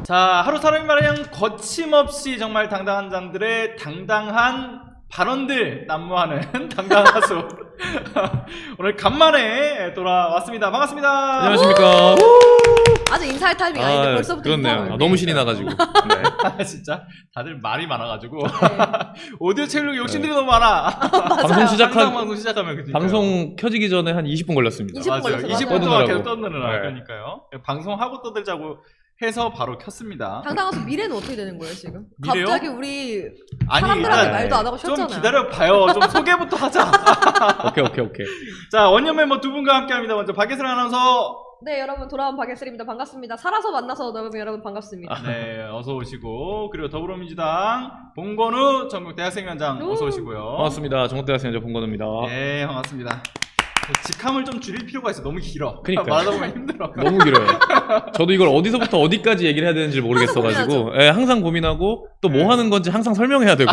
자, 하루 사람이 말하는 거침없이 정말 당당한 장들의 당당한 발언들 난무하는 당당한 가수 오늘 간만에 돌아왔습니다. 반갑습니다. 안녕하십니까. 아직 인사할 타이밍 아닌데 벌써부터 그렇네요. 인사를. 너무 신이 나가지고. 네. 진짜 다들 말이 많아가지고 네. 오디오 체력 욕심들이 너무 많아. 방송 시작한 방송 시작하면 그러니까요. 방송 켜지기 전에 한 20분 걸렸습니다. 20분 맞아요. 걸렸어요. 20분 맞아요. 동안 떠드느라고. 계속 떠드느라 네. 그러니까요. 방송하고 떠들자고 해서 바로 켰습니다. 당당한 가수 미래는 어떻게 되는 거예요 지금? 미래요? 갑자기 우리 아니 사람들한테 일단 말도 안 하고 좀 쉬었잖아요. 기다려봐요. 좀 소개부터 하자. 오케이. 자, 원년 멤버 두 분과 함께합니다. 먼저 박예슬 아나운서. 네 여러분 돌아온 박예슬입니다. 반갑습니다. 살아서 만나서 여러분 반갑습니다. 네, 어서 오시고, 그리고 더불어민주당 봉건우 전국 대학생위원장 어서 오시고요. 반갑습니다. 정국대학생 봉건우입니다. 네, 반갑습니다. 직함을 좀 줄일 필요가 있어. 너무 길어. 그러니까요. 말하다 보면 힘들어. 너무 길어요. 저도 이걸 어디서부터 어디까지 얘기를 해야 되는지 모르겠어가지고 항상 고민하고 또 뭐 네. 하는 건지 항상 설명해야 되고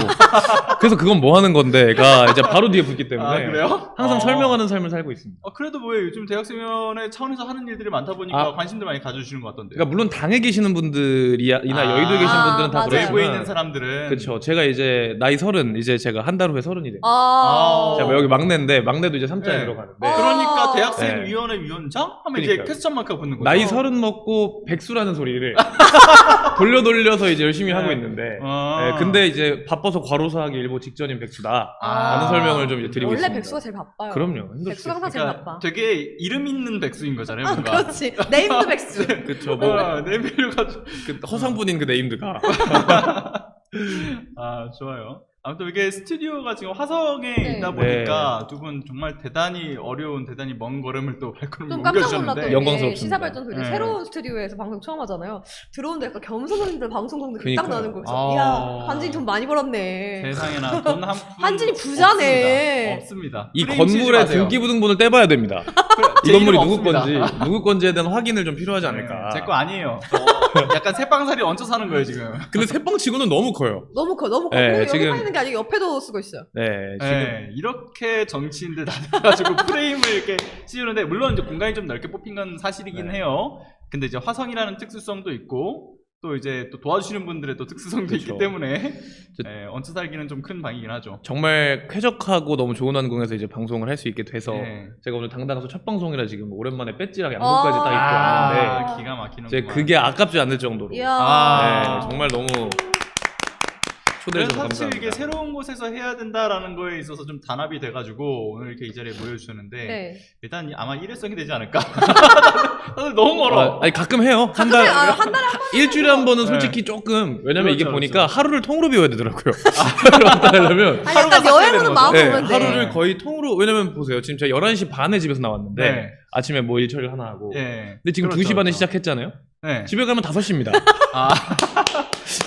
그래서 그건 뭐 하는 건데가 이제 바로 뒤에 붙기 때문에 아, 그래요? 항상 설명하는 삶을 살고 있습니다. 그래도 뭐예요? 요즘 대학생위원회 차원에서 하는 일들이 많다 보니까 아. 관심들 많이 가져주시는 것 같던데요. 그러니까 물론 당에 계시는 분들이나 여의도에 계신 아, 분들은 다 맞아요. 외부에 그렇지만 있는 사람들은. 그렇죠. 제가 이제 나이 30 이제 제가 한 달 후에 30이 돼요. 아, 제가 여기 막내인데 막내도 이제 3자에 네. 들어가는데 그러니까 아. 대학생위원회 위원장? 하면 이제 그러니까요. 퀘스천 마크가 붙는 거죠. 나이 30 먹고 백수라는 소리를 돌려서 이제 열심히 네. 하고 있는데 아. 네, 근데 이제 바빠서 과로사하기 일보 직전인 백수다 라는 설명을 좀 이제 드리고 원래 있습니다. 백수가 제일 바빠요. 그럼요. 힘들죠. 백수가 항상 제일 그러니까 바빠. 되게 이름 있는 백수인 거잖아요, 아, 뭔가. 그렇지. 네임드 백수. 그쵸. 뭐 네임밸류가 좀. 그 허상뿐인 그 네임드가 아, 좋아요. 아무튼 이게 스튜디오가 지금 화성에 네. 있다 보니까 두 분 정말 대단히 어려운, 대단히 먼 걸음을 또 발걸음을 좀 깜짝 옮겨주셨는데. 놀랐던 게 영광스럽습니다. 시사발전소 이제 네. 새로운 스튜디오에서 방송 처음 하잖아요. 들어오는데 약간 겸손님들 방송국들이 딱 그러니까요. 나는 거예요. 그래서 아. 이야 한진이 돈 많이 벌었네. 세상에나 돈 한 푼 한진이 부자네. 없습니다. 이 프레임 씌우지 건물의 마세요. 등기부등본을 떼봐야 됩니다. 이 제 건물이 이름 누구 없습니다. 건지 누구 건지에 대한 확인을 좀 필요하지 않을까. 제 거 아니에요. 약간 새빵살이 얹혀 사는 거예요, 지금. 근데 새빵치고는 너무 커요. 너무 커. 네, 그리고 지금- 여기만 있는 게 아니고 옆에도 쓰고 있어요. 네, 지금 네, 이렇게 정치인들 다 돼가지고 프레임을 이렇게 씌우는데, 물론 이제 공간이 좀 넓게 뽑힌 건 사실이긴 네. 해요. 근데 이제 화성이라는 특수성도 있고, 또 이제 또 도와주시는 분들의 또 특수성도 그렇죠. 있기 때문에, 얹혀 살기는 좀 큰 방이긴 하죠. 정말 쾌적하고 너무 좋은 환경에서 이제 방송을 할 수 있게 돼서 네. 제가 오늘 당당해서 첫 방송이라 지금 오랜만에 배지랑 양복까지 딱 입고 아, 왔는데 기가 막히는. 이제 그게 아깝지 않을 정도로 이야. 아. 네, 정말 너무 초대해 그래서 주셔서 사실 감사합니다. 이게 새로운 곳에서 해야 된다라는 거에 있어서 좀 단합이 돼가지고 오늘 이렇게 이 자리에 모여주셨는데, 네. 일단 아마 일회성이 되지 않을까. 다들 너무 멀어. 아니 가끔 해요. 한 달, 한 달에 한 번. 일주일에 한 번은 솔직히 조금 왜냐면 이게 그렇죠, 보니까 그렇죠. 하루를 통으로 비워야 되더라고요. 하루를 왔다 가려면 아니 하루가 약간 여행 오는 삭제되는 마음 네, 보면 돼. 하루를 거의 통으로 왜냐면 보세요. 지금 제가 11시 반에 집에서 나왔는데 네. 아침에 뭐 일처리를 하나 하고 예. 근데 지금 그렇죠, 2시 반에 그렇죠. 시작했잖아요. 네. 집에 가면 5시입니다. 아.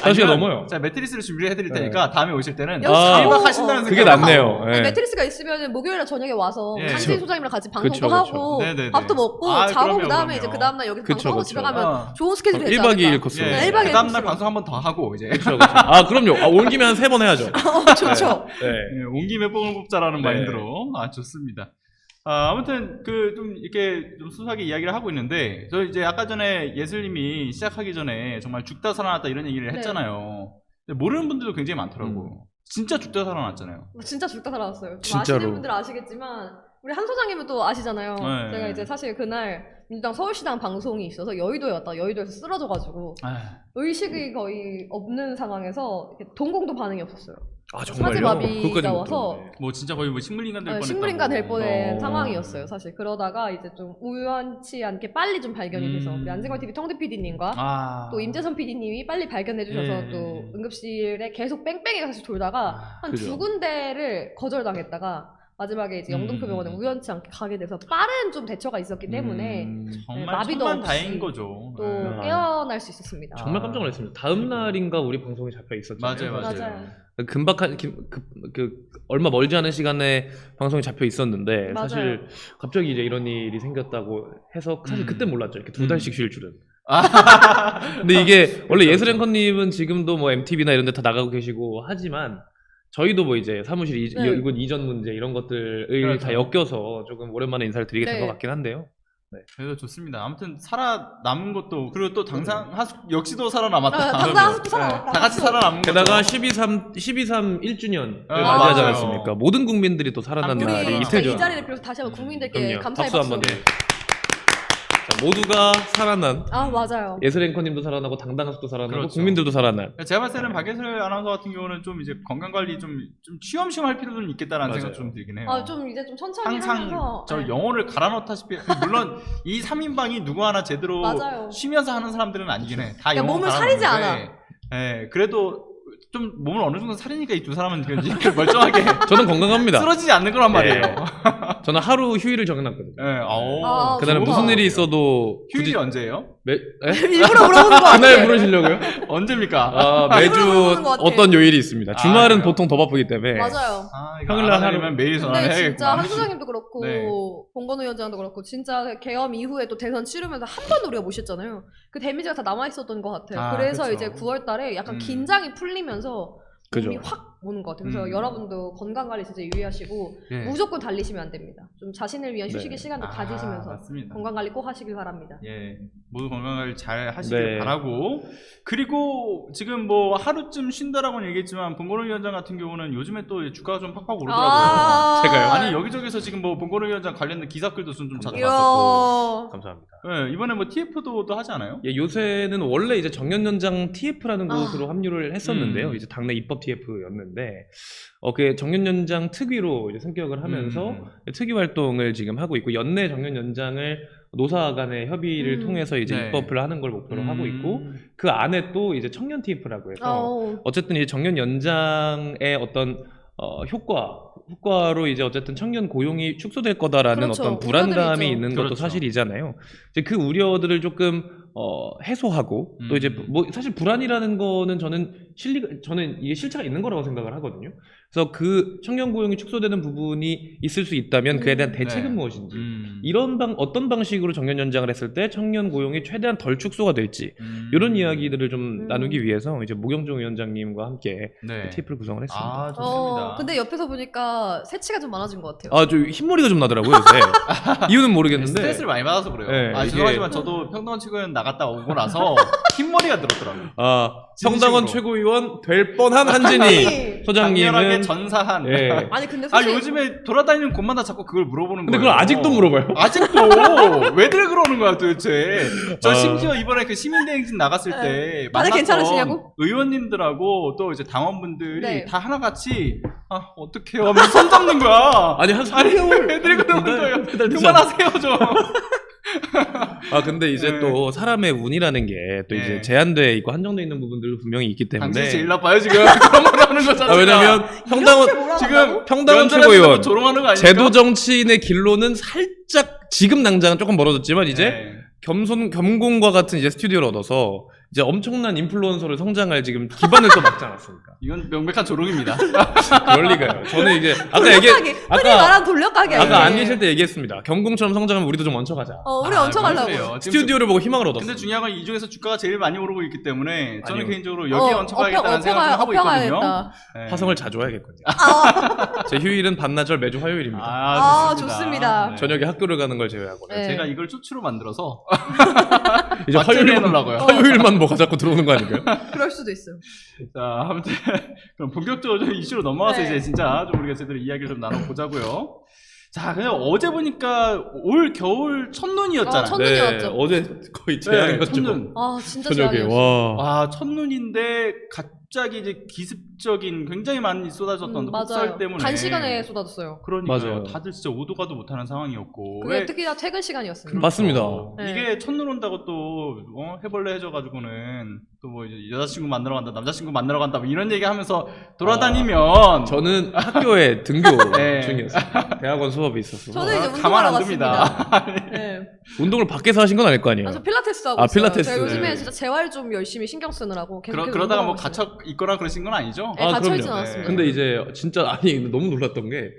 5시가 넘어요. 자, 매트리스를 준비를 해드릴 테니까 다음에 오실 때는 여기 아, 자고, 일박하신다는 그게 생각으로 낫네요. 아니, 예. 매트리스가 있으면 목요일에 저녁에 와서 예. 한진 소장님이랑 같이 방송도 그쵸, 그쵸. 하고 네네네. 밥도 먹고 아, 자고 그럼요, 그다음에 이제 그럼요. 그다음날 여기 그쵸, 방송하고 그쵸. 집에 가면 어. 좋은 스케줄 되지 1박 2일 않을까? 코스. 예. 네, 1박 2일 그다음날 코스로. 방송 한 번 더 하고 이제 그렇죠, 그렇죠. 아 그럼요. 온 김에 한 3번 해야죠. 좋죠. 네. 예, 온 김에 뽕을 뽑자라는 네. 마인드로. 아, 좋습니다. 아무튼 그 좀 이렇게 좀 수사하게 이야기를 하고 있는데, 저 이제 아까 전에 예슬님이 시작하기 전에 정말 죽다 살아났다 이런 얘기를 네. 했잖아요. 근데 모르는 분들도 굉장히 많더라고. 진짜 죽다 살아났잖아요. 진짜 죽다 살아났어요. 좀 진짜로. 아시는 분들 아시겠지만 우리 한 소장님은 또 아시잖아요. 네. 제가 이제 사실 그날 민주당 서울시당 방송이 있어서 여의도에 왔다 여의도에서 쓰러져가지고 아, 의식이 거의 없는 상황에서 이렇게 동공도 반응이 없었어요. 아 사지마비가 그것까지 못 와서 들었네. 뭐 진짜 거의 뭐 식물인간 될 뻔했다고. 식물인간 될 뻔한 어. 상황이었어요. 사실 그러다가 이제 좀 우연치 않게 빨리 좀 발견이 돼서 우리 안진걸 TV 통대 PD님과 아. 또 임재선 PD님이 빨리 발견해 주셔서 예. 또 응급실에 계속 뺑뺑이 사실 돌다가 한 그죠. 두 군데를 거절당했다가 마지막에 이제 영등포 병원에 음. 우연치 않게 가게 돼서 빠른 좀 대처가 있었기 때문에 정말 마비도 천만 없이 다행인 거죠. 또 네. 깨어날 수 있었습니다. 정말 깜짝 놀랐습니다. 다음 날인가 우리 방송이 잡혀 있었잖아요. 맞아요, 맞아요. 맞아요. 금박한 얼마 멀지 않은 시간에 방송이 잡혀 있었는데 맞아요. 사실 갑자기 이제 이런 일이 생겼다고 해서 사실 그때 몰랐죠. 이렇게 2달씩 쉴 줄은. 근데 이게 원래 예슬 앵커님은 지금도 뭐 MTV나 이런 데 다 나가고 계시고 하지만 저희도 뭐 이제 사무실 네. 이곳 이전 문제 이런 것들을 그렇죠. 다 엮여서 조금 오랜만에 인사를 드리게 된 네. 것 같긴 한데요. 그래서 좋습니다. 아무튼 살아남은 것도 그리고 또 당상 하숙 역시도 살아남았다. 당장 하숙도 살아남았다. 다 같이 살아남은 거죠. 게다가 12.3 1주년을 아, 맞이하지 맞아요. 않았습니까? 모든 국민들이 또 살아난 우리 날이 우리 이틀 이틀 이 전. 자리를 빌어서 다시 한번 국민들께 그럼요. 감사의 박수 한번. 박수. 자, 모두가 살아난 아 맞아요. 예슬 앵커님도 살아나고 당당하숙도 살아나고 그렇죠. 국민들도 살아난. 제가 봤을 때는 박예슬 아나운서 같은 경우는 좀 이제 건강 관리 좀 취엄시험 할 필요는 있겠다라는 맞아요. 생각 좀 들긴 해요. 좀 이제 좀 천천히 항상 하면서 저 네. 영혼을 갈아 넣다시피 물론 이 3인방이 누구 하나 제대로 맞아요. 쉬면서 하는 사람들은 아니긴 해. 다 그러니까 영혼 몸을 갈아 사리지 넣는데, 않아. 예, 그래도 좀 몸을 어느 정도 사리니까 이 두 사람은 멀쩡하게 저는 건강합니다. 쓰러지지 않는 거란 말이에요. 저는 하루 휴일을 정해놨거든요. 예, 아, 그날은 좋아. 무슨 일이 있어도 휴일이 굳이 언제예요? 일부러 물어보는 거 같아. 그날 부르시려고요? 언제입니까? 매주 물어보는 것 같아. 어떤 요일이 있습니다. 주말은 그래요? 보통 더 바쁘기 때문에. 맞아요. 아, 이거 평일날 알아내려면 매일 근데 전화해야겠구나. 진짜 한 소장님도 그렇고 네. 봉건우 위원장도 그렇고 진짜 계엄 이후에 또 대선 치르면서 한 번도 우리가 모셨잖아요. 그 데미지가 다 남아 있었던 것 같아요. 아, 그래서 그쵸. 이제 9월달에 약간 음. 긴장이 풀리면서 그죠. 몸이 확 오는 것 같아요. 그래서 음. 여러분도 건강 관리 진짜 유의하시고 예. 무조건 달리시면 안 됩니다. 좀 자신을 위한 네. 휴식의 시간도 가지시면서 맞습니다. 건강 관리 꼭 하시길 바랍니다. 예, 모두 건강을 잘 하시길 네. 바라고. 그리고 지금 뭐 하루쯤 쉰다라고는 얘기했지만 봉건우 위원장 같은 경우는 요즘에 또 주가가 좀 팍팍 오르더라고요. 제가요? 아니 여기저기서 지금 뭐 봉건우 위원장 관련된 기사글도 좀 자주 이야. 봤었고. 감사합니다. 예, 이번에 뭐 TF도 하지 않아요? 예, 요새는 원래 이제 정년연장 TF라는 아. 곳으로 합류를 했었는데요. 이제 당내 입법 TF였는데, 그 정년연장 특위로 이제 승격을 하면서 특위 활동을 지금 하고 있고, 연내 정년연장을 노사 간의 협의를 통해서 이제 네. 입법을 하는 걸 목표로 하고 있고, 그 안에 또 이제 청년 TF라고 해서, 어쨌든 이제 정년연장의 어떤 효과로 이제 어쨌든 청년 고용이 축소될 거다라는 그렇죠. 어떤 불안감이 우려들이 있죠. 있는 것도 그렇죠. 사실이잖아요. 이제 그 우려들을 조금 해소하고 또 이제 뭐 사실 불안이라는 거는 저는 이게 실체가 있는 거라고 생각을 하거든요. 그래서 그 청년 고용이 축소되는 부분이 있을 수 있다면 그에 대한 대책은 네. 무엇인지 어떤 방식으로 정년 연장을 했을 때 청년 고용이 최대한 덜 축소가 될지 이런 이야기들을 좀 나누기 위해서 이제 모경종 위원장님과 함께 네. TF를 구성을 했습니다. 아, 좋습니다. 근데 옆에서 보니까 새치가 좀 많아진 것 같아요. 아, 저 흰머리가 좀 나더라고요, 요새. 이유는 모르겠는데. 스트레스를 많이 받아서 그래요. 네, 아, 이게- 죄송하지만 저도 평동원 최고위원 나갔다 오고 나서 흰머리가 들었더라고요. 성당원 진심으로. 최고위원 될 뻔한 한진희 강렬하게 소장님은 전사한. 예. 아니 근데 아, 솔직히 요즘에 돌아다니는 곳마다 자꾸 그걸 물어보는 근데 거예요. 그걸 아직도 물어봐요? 아직도 왜들 그러는 거야 도대체. 저 아. 심지어 이번에 그 시민대행진 나갔을 때 다들 만났던 괜찮으시냐고? 의원님들하고 또 이제 당원분들이 네. 다 하나같이 어떡해요 하면서 손 잡는 거야. 아니 한 아니 3개월 왜들 그러는 거예요. 그만하세요 그만하세요 좀. 근데 이제 네. 또 사람의 운이라는 게 또 이제 네. 제한돼 있고 한정돼 있는 부분들도 분명히 있기 때문에 당신이 제일 나빠요 지금. 그런 말 하는 거잖아. 왜냐면 평당원 지금 평당원 면전에서 최고위원 조롱하는 거 아닙니까? 제도 정치인의 길로는 살짝 지금 당장은 조금 멀어졌지만 이제 네. 겸공과 같은 이제 스튜디오를 얻어서 이제 엄청난 인플루언서를 성장할 지금 기반을 또 막지 않았습니까? 이건 명백한 조롱입니다. 그럴 리가요. 저는 이제 아까 흔히 말하는 돌려가게. 아까 안 계실 때 얘기했습니다. 경공처럼 성장하면 우리도 좀 얹혀가자. 우리 얹혀가려고. 그래요. 스튜디오를 보고 희망을 얻었어. 근데 중요한 건 이 중에서 주가가 제일 많이 오르고 있기 때문에 저는 아니요. 개인적으로 여기에 얹혀가야겠다는 생각을 좀 하고 있거든요. 네. 화성을 자주 와야겠군요. 제 휴일은 반나절 매주 화요일입니다. 좋습니다. 저녁에 학교를 가는 걸 제외하고는. 네. 제가 이걸 쇼츠로 만들어서 이제 맞춰내 놓으려고요. 화요일만 뭐가 자꾸 들어오는 거 아닌가요? 그럴 수도 있어요. 자, 아무튼 그럼 본격적으로 좀 이슈로 넘어가서 네. 이제 진짜 좀 우리가 제대로 이야기를 좀 나눠보자고요. 자, 그냥 어제 보니까 올 겨울 첫눈이었잖아요. 첫눈이었죠. 어제 거의 재앙이었죠. 첫눈. 진짜 저녁에 좋아요. 와. 첫눈인데 갑자기 이제 기습적인 굉장히 많이 쏟아졌던 폭설 때문에 단시간에 쏟아졌어요. 그러니까요. 맞아요. 다들 진짜 오도 가도 못하는 상황이었고. 그게 특히나 퇴근 시간이었습니다. 맞습니다. 네. 이게 첫눈 온다고 또 해벌레 해져가지고는 또 뭐 이제 여자친구 만나러 간다, 남자친구 만나러 간다 뭐 이런 얘기하면서 돌아다니면 저는 학교에 등교 네. 중이었어요. 대학원 수업이 있었어. 저는 이제 가만 운동하러 안 둡니다. 갔습니다. 네. 운동을 밖에서 하신 건 아닐 거 아니에요. 저 필라테스 하고 있어요. 필라테스. 제가 요즘에 네. 진짜 재활 좀 열심히 신경 쓰느라고 계속 그러다가 뭐 운동하고 있어요. 갇혀 있거나 그러신 건 아니죠? 네, 갇혀있진 그럼요. 않았습니다. 근데 이제 진짜 너무 놀랐던 게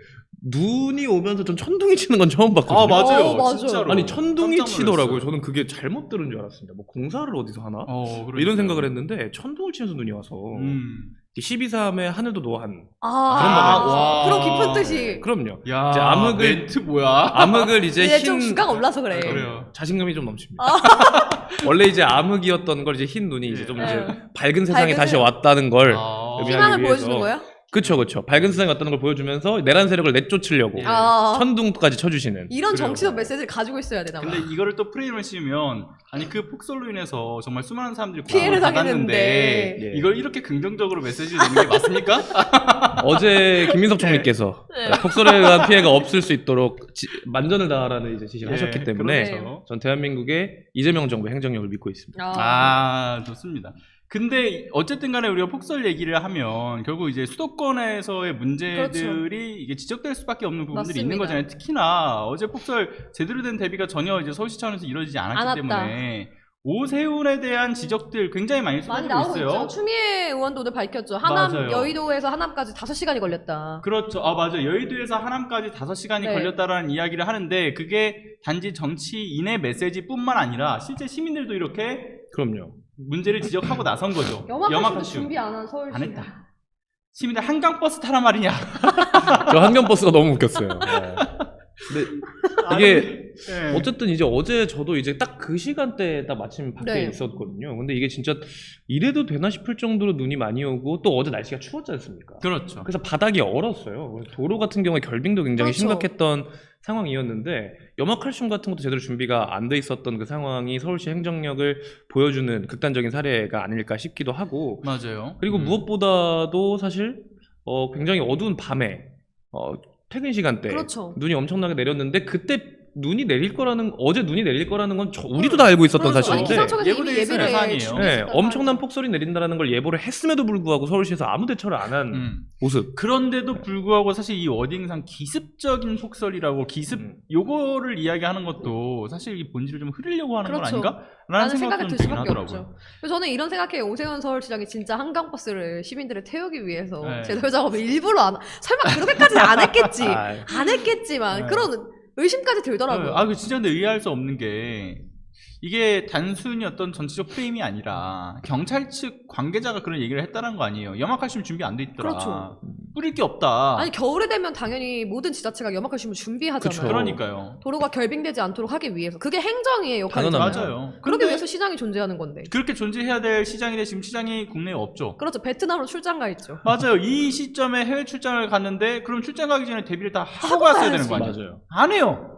눈이 오면서 전 천둥이 치는 건 처음 봤거든요. 아 맞아요, 맞아요. 진짜로. 아니 천둥이 깜짝 치더라고요. 놀랐어요. 저는 그게 잘못 들은 줄 알았습니다. 뭐 공사를 어디서 하나? 그러니까요. 이런 생각을 했는데 천둥을 치면서 눈이 와서 12.3의 하늘도 노한 아, 그런 그런 깊은 뜻이. 그럼요. 야, 이제 암흑을- 멘트 뭐야? 암흑을 이제 이제 흰 좀 주가가 올라서 그래. 그래요. 자신감이 좀 넘칩니다. 원래 이제 암흑이었던 걸 이제 흰 눈이 이제 좀 네. 이제 밝은 세상에 밝은 다시 세상. 왔다는 걸 아. 의미하기 희망을 위해서. 보여주는 거야? 그쵸. 밝은 세상에 왔다는 걸 보여주면서 내란 세력을 내쫓으려고 예. 아, 천둥까지 쳐주시는. 이런 그래요. 정치적 메시지를 가지고 있어야 되나 봐. 근데 이거를 또 프레임을 씌우면 아니 그 폭설로 인해서 정말 수많은 사람들이 피해를 고통을 당했는데. 받았는데 예. 이걸 이렇게 긍정적으로 메시지를 내는 게 맞습니까? 어제 김민석 총리께서 네. 폭설에 의한 피해가 없을 수 있도록 만전을 다하라는 이제 지시를 예, 하셨기 때문에 그렇죠. 전 대한민국의 이재명 정부 행정력을 믿고 있습니다. 아 좋습니다. 근데 어쨌든 간에 우리가 폭설 얘기를 하면 결국 이제 수도권에서의 문제들이 이게 지적될 수밖에 없는 부분들이 있는 맞습니다. 거잖아요. 특히나 어제 폭설 제대로 된 대비가 전혀 이제 서울시 차원에서 이루어지지 않았기 않았다. 때문에 오세훈에 대한 지적들 굉장히 많이 많이 쏟아지고 나오고 있어요. 있죠. 추미애 의원도 오늘 밝혔죠. 하남, 맞아요. 여의도에서 하남까지 5시간이 걸렸다. 그렇죠. 아, 맞아요. 여의도에서 하남까지 5시간이 네. 걸렸다라는 이야기를 하는데 그게 단지 정치인의 메시지뿐만 아니라 실제 시민들도 이렇게 그럼요. 문제를 지적하고 나선 거죠. 염화칼슘도 준비 안 한 서울시. 안 했다. 시민들 한강버스 타란 말이냐. 저 한경버스가 너무 웃겼어요. 네. 근데 이게 네. 어쨌든 이제 어제 저도 이제 딱 그 시간대에 딱 마침 밖에 네. 있었거든요. 근데 이게 진짜 이래도 되나 싶을 정도로 눈이 많이 오고 또 어제 날씨가 추웠지 않습니까? 그렇죠. 그래서 바닥이 얼었어요. 도로 같은 경우에 결빙도 굉장히 그렇죠. 심각했던 상황이었는데 염화칼슘 같은 것도 제대로 준비가 안 돼 있었던 그 상황이 서울시 행정력을 보여주는 극단적인 사례가 아닐까 싶기도 하고 맞아요. 그리고 무엇보다도 사실 굉장히 어두운 밤에 퇴근 시간대 그렇죠. 눈이 엄청나게 내렸는데 그때 눈이 내릴 거라는 어제 눈이 내릴 거라는 건 우리도 다 알고 있었던 그렇죠. 아니, 사실인데 기상청에서 예고돼 이미 있어요, 예비를 사안이에요. 네, 준비했었단 엄청난 말이죠. 폭설이 내린다는 걸 예보를 했음에도 불구하고 서울시에서 아무 대처를 안 한 모습. 그런데도 불구하고 사실 이 워딩상 기습적인 폭설이라고 기습 요거를 이야기하는 것도 사실 이 본질을 좀 흐리려고 하는 그렇죠. 건 아닌가? 라는 라는 생각이 생각이 들 좀 들긴 수밖에 하더라고요. 없죠. 그래서 저는 이런 생각해요. 오세훈 서울시장이 진짜 한강버스를 시민들을 태우기 위해서 네. 제대로 작업을 일부러 설마 그렇게까지는 안 했겠지. 아, 안 했겠지만 네. 그런 의심까지 들더라고요. 아, 그 진짜 근데 의아할 수 없는 게 이게 단순히 어떤 전체적 프레임이 아니라 경찰 측 관계자가 그런 얘기를 했다는 거 아니에요. 염화칼슘 준비 안 돼 있더라. 그렇죠. 뿌릴 게 없다. 아니 겨울에 되면 당연히 모든 지자체가 염화칼슘을 준비하잖아요. 그쵸. 그러니까요. 도로가 결빙되지 않도록 하기 위해서 그게 행정의 역할이잖아요. 당연합니다. 맞아요. 그러기 그런데 위해서 시장이 존재하는 건데. 그렇게 존재해야 될 시장인데 지금 시장이 국내에 없죠. 그렇죠. 베트남으로 출장 가 있죠. 맞아요. 이 시점에 해외 출장을 갔는데 그럼 출장 가기 전에 대비를 다 하고 하고 갔어야 가야지. 되는 거 아니에요? 맞아요. 안 해요.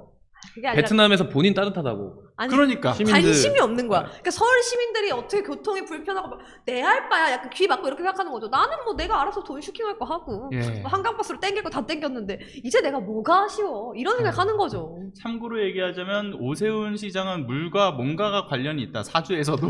그게 아니라 베트남에서 본인 따뜻하다고. 아니, 그러니까. 시민들- 관심이 없는 거야. 그러니까 서울 시민들이 어떻게 교통이 불편하고 내 할 바야 약간 귀 막고 이렇게 생각하는 거죠. 나는 뭐 내가 알아서 돈 슈킹할 거 하고 예. 뭐 한강버스로 땡길 거 다 땡겼는데 이제 내가 뭐가 아쉬워 이런 생각하는 거죠. 참고로 얘기하자면 오세훈 시장은 물과 뭔가가 관련이 있다. 사주에서도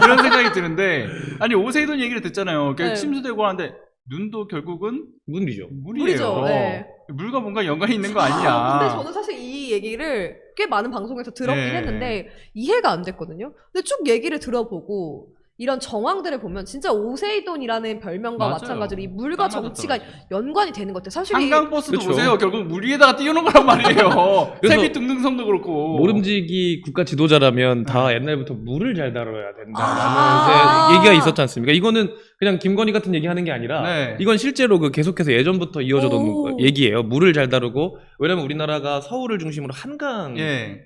그런 생각이 드는데 아니 오세훈 얘기를 듣잖아요. 네. 침수되고 하는데 눈도 결국은 문이죠. 물이에요. 물이죠. 네. 물과 뭔가 연관이 있는 거 아니냐. 근데 저는 사실 이 얘기를 꽤 많은 방송에서 들었긴 네. 했는데 이해가 안 됐거든요. 근데 쭉 얘기를 들어보고 이런 정황들을 보면 진짜 오세이돈이라는 별명과 맞아요. 마찬가지로 이 물과 딱 정치가 맞았더라고요. 연관이 되는 것 같아요. 사실 이 한강버스도 그쵸. 보세요. 결국 물 위에다가 띄우는 거란 말이에요. 그래서 세비 등등성도 그렇고. 모름지기 국가 지도자라면 다 네. 옛날부터 물을 잘 다뤄야 된다라는 아. 이제 얘기가 있었지 않습니까? 이거는 그냥 김건희 같은 얘기 하는 게 아니라 네. 이건 실제로 그 계속해서 예전부터 이어져던 오. 얘기예요. 물을 잘 다루고 왜냐면 우리나라가 서울을 중심으로 한강을 예.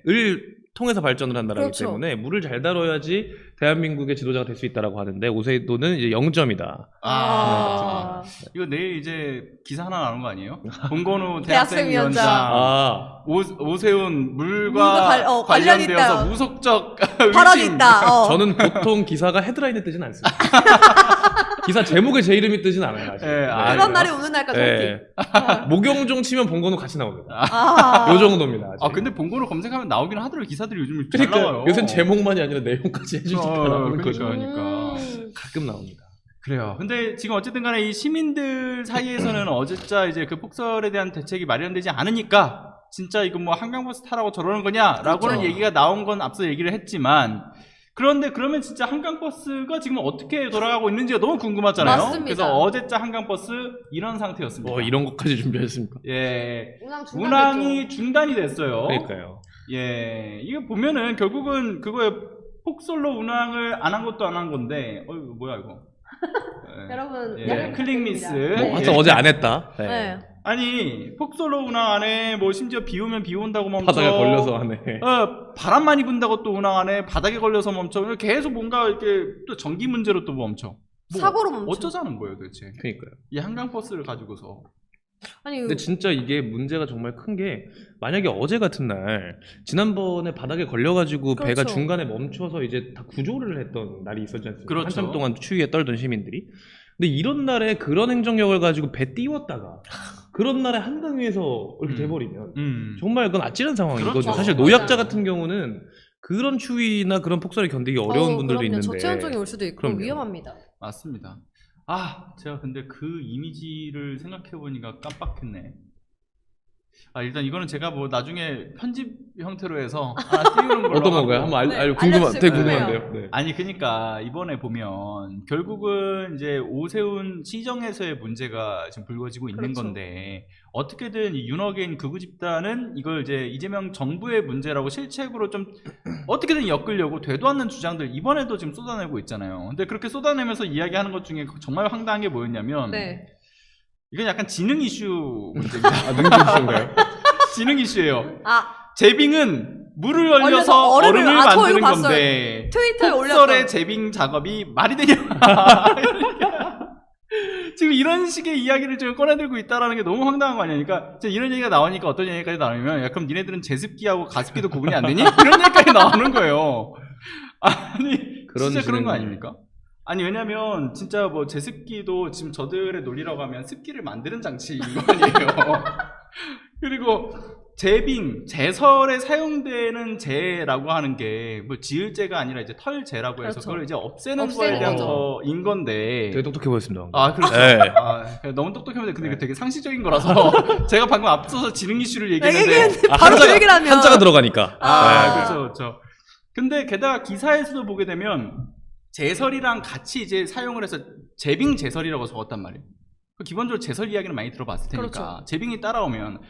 통해서 발전을 한 나라이기 그렇죠. 때문에 물을 잘 다뤄야지 대한민국의 지도자가 될 수 있다라고 하는데 오세도는 이제 0점이다. 아. 이거 내일 이제 기사 하나 나오는 거 아니에요? 봉건우 대학생 대학생위원장 아, 오세훈 물과 물과 관련이 관련되어서 있다. 무속적 발언이 의심. 있다. 저는 보통 기사가 헤드라인에 뜨진 않습니다. 기사 제목에 제 이름이 뜨진 않아요. 아직. 예, 아, 그런 그래요? 날이 오는 날까지 예. 화이팅. 목용종 치면 봉건우 같이 나옵니다. 아. 요 정도입니다. 아직. 아 근데 봉건우 검색하면 나오긴 하더라고요. 기사들이 요즘 잘 그러니까 나와요. 요새 제목만이 아니라 내용까지 해주니까 나오는 거죠. 그러니까. 가끔 나옵니다. 그래요. 근데 지금 어쨌든 간에 이 시민들 사이에서는 어제자 이제 그 폭설에 대한 대책이 마련되지 않으니까 진짜 이거 뭐 한강버스 타라고 저러는 거냐라고는 그렇죠. 얘기가 나온 건 앞서 얘기를 했지만 그런데 그러면 진짜 한강버스가 지금 어떻게 돌아가고 있는지가 너무 궁금하잖아요. 맞습니다. 그래서 어제자 한강버스 이런 상태였습니다. 이런 것까지 준비했습니까? 예, 운항 운항이 중단이 됐어요. 그러니까요. 예, 이거 보면은 결국은 그거에 폭솔로 운항을 안 한 것도 안 한 건데, 이거 뭐야 이거? 예. 여러분 예, 양해 클릭 부탁드립니다. 미스. 뭐 하여튼 어제 안 했다. 네. 네. 아니 폭솔로 운항 안에 뭐 심지어 비 오면 비 온다고 멈춰. 바닥에 걸려서 하네. 바람 많이 분다고 또 운항 안에 바닥에 걸려서 멈춰. 계속 뭔가 이렇게 또 전기 문제로 또 멈춰. 뭐 사고로 멈춰. 어쩌자는 거예요 도대체? 그러니까요. 이 한강버스를 가지고서. 아니 근데 진짜 이게 문제가 정말 큰 게 만약에 어제 같은 날 지난번에 바닥에 걸려가지고 배가 그렇죠. 중간에 멈춰서 이제 다 구조를 했던 날이 있었지 않습니까? 그렇죠. 한참 동안 추위에 떨던 시민들이. 근데 이런 날에 그런 행정력을 가지고 배 띄웠다가 그런 날에 한강 위에서 이렇게 돼버리면 정말 그건 아찔한 상황이거든요. 그렇죠. 사실 노약자 맞아요. 같은 경우는 그런 추위나 그런 폭설을 견디기 어려운 분들도 그럼요. 있는데 저체온증이 올 수도 있고 그럼요. 위험합니다. 맞습니다. 제가 근데 그 이미지를 생각해보니까 깜빡했네. 일단 이거는 제가 뭐 나중에 편집 형태로 해서 하나 띄우는 걸로 어떤 하고. 건가요? 한번 네, 되게 알려주세요. 궁금한데요. 네. 아니 그러니까 이번에 보면 결국은 이제 오세훈 시정에서의 문제가 지금 불거지고 있는 그렇죠. 건데 어떻게든 이 윤어게인 극우 집단은 이걸 이제 이재명 정부의 문제라고 실책으로 좀 어떻게든 엮으려고 되도 않는 주장들 이번에도 지금 쏟아내고 있잖아요. 근데 그렇게 쏟아내면서 이야기하는 것 중에 정말 황당한 게 뭐였냐면 네. 이건 약간 지능 이슈 문제입니다. 능동인가요? 지능 이슈예요. 아 제빙은 물을 얼려서 얼려서 얼음을- 얼음을 저 만드는 이거 봤어요. 건데 트위터에 폭설의 올렸던 제빙 작업이 말이 되냐? 지금 이런 식의 이야기를 지금 꺼내들고 있다라는 게 너무 황당한 거 아니야? 그러니까 지금 이런 얘기가 나오니까 어떤 얘기까지 나오냐면 그럼 니네들은 제습기하고 가습기도 구분이 안 되니? 이런 얘기까지 나오는 거예요. 아니 진짜 그런 거 아닙니까? 아니 왜냐면 진짜 뭐 제습기도 지금 저들의 논리라고 하면 습기를 만드는 장치인 거 아니에요. 그리고 제빙, 제설에 사용되는 제라고 하는 게 뭐 지을제가 아니라 이제 털제라고 해서 그렇죠. 그걸 이제 없애는 없애는 거에 대한 거죠. 거인 건데. 되게 똑똑해 보였습니다. 그렇죠. 네. 너무 똑똑했는데 근데 네. 이거 되게 상식적인 거라서 제가 방금 앞서서 지능 이슈를 얘기했는데 바로 그 얘기를 하면 한자가 들어가니까. 네. 그렇죠, 그렇죠. 근데 게다가 기사에서도 보게 되면 제설이랑 같이 이제 사용을 해서 제빙 제설이라고 적었단 말이에요. 기본적으로 제설 이야기는 많이 들어봤을 테니까 그렇죠. 제빙이 따라오면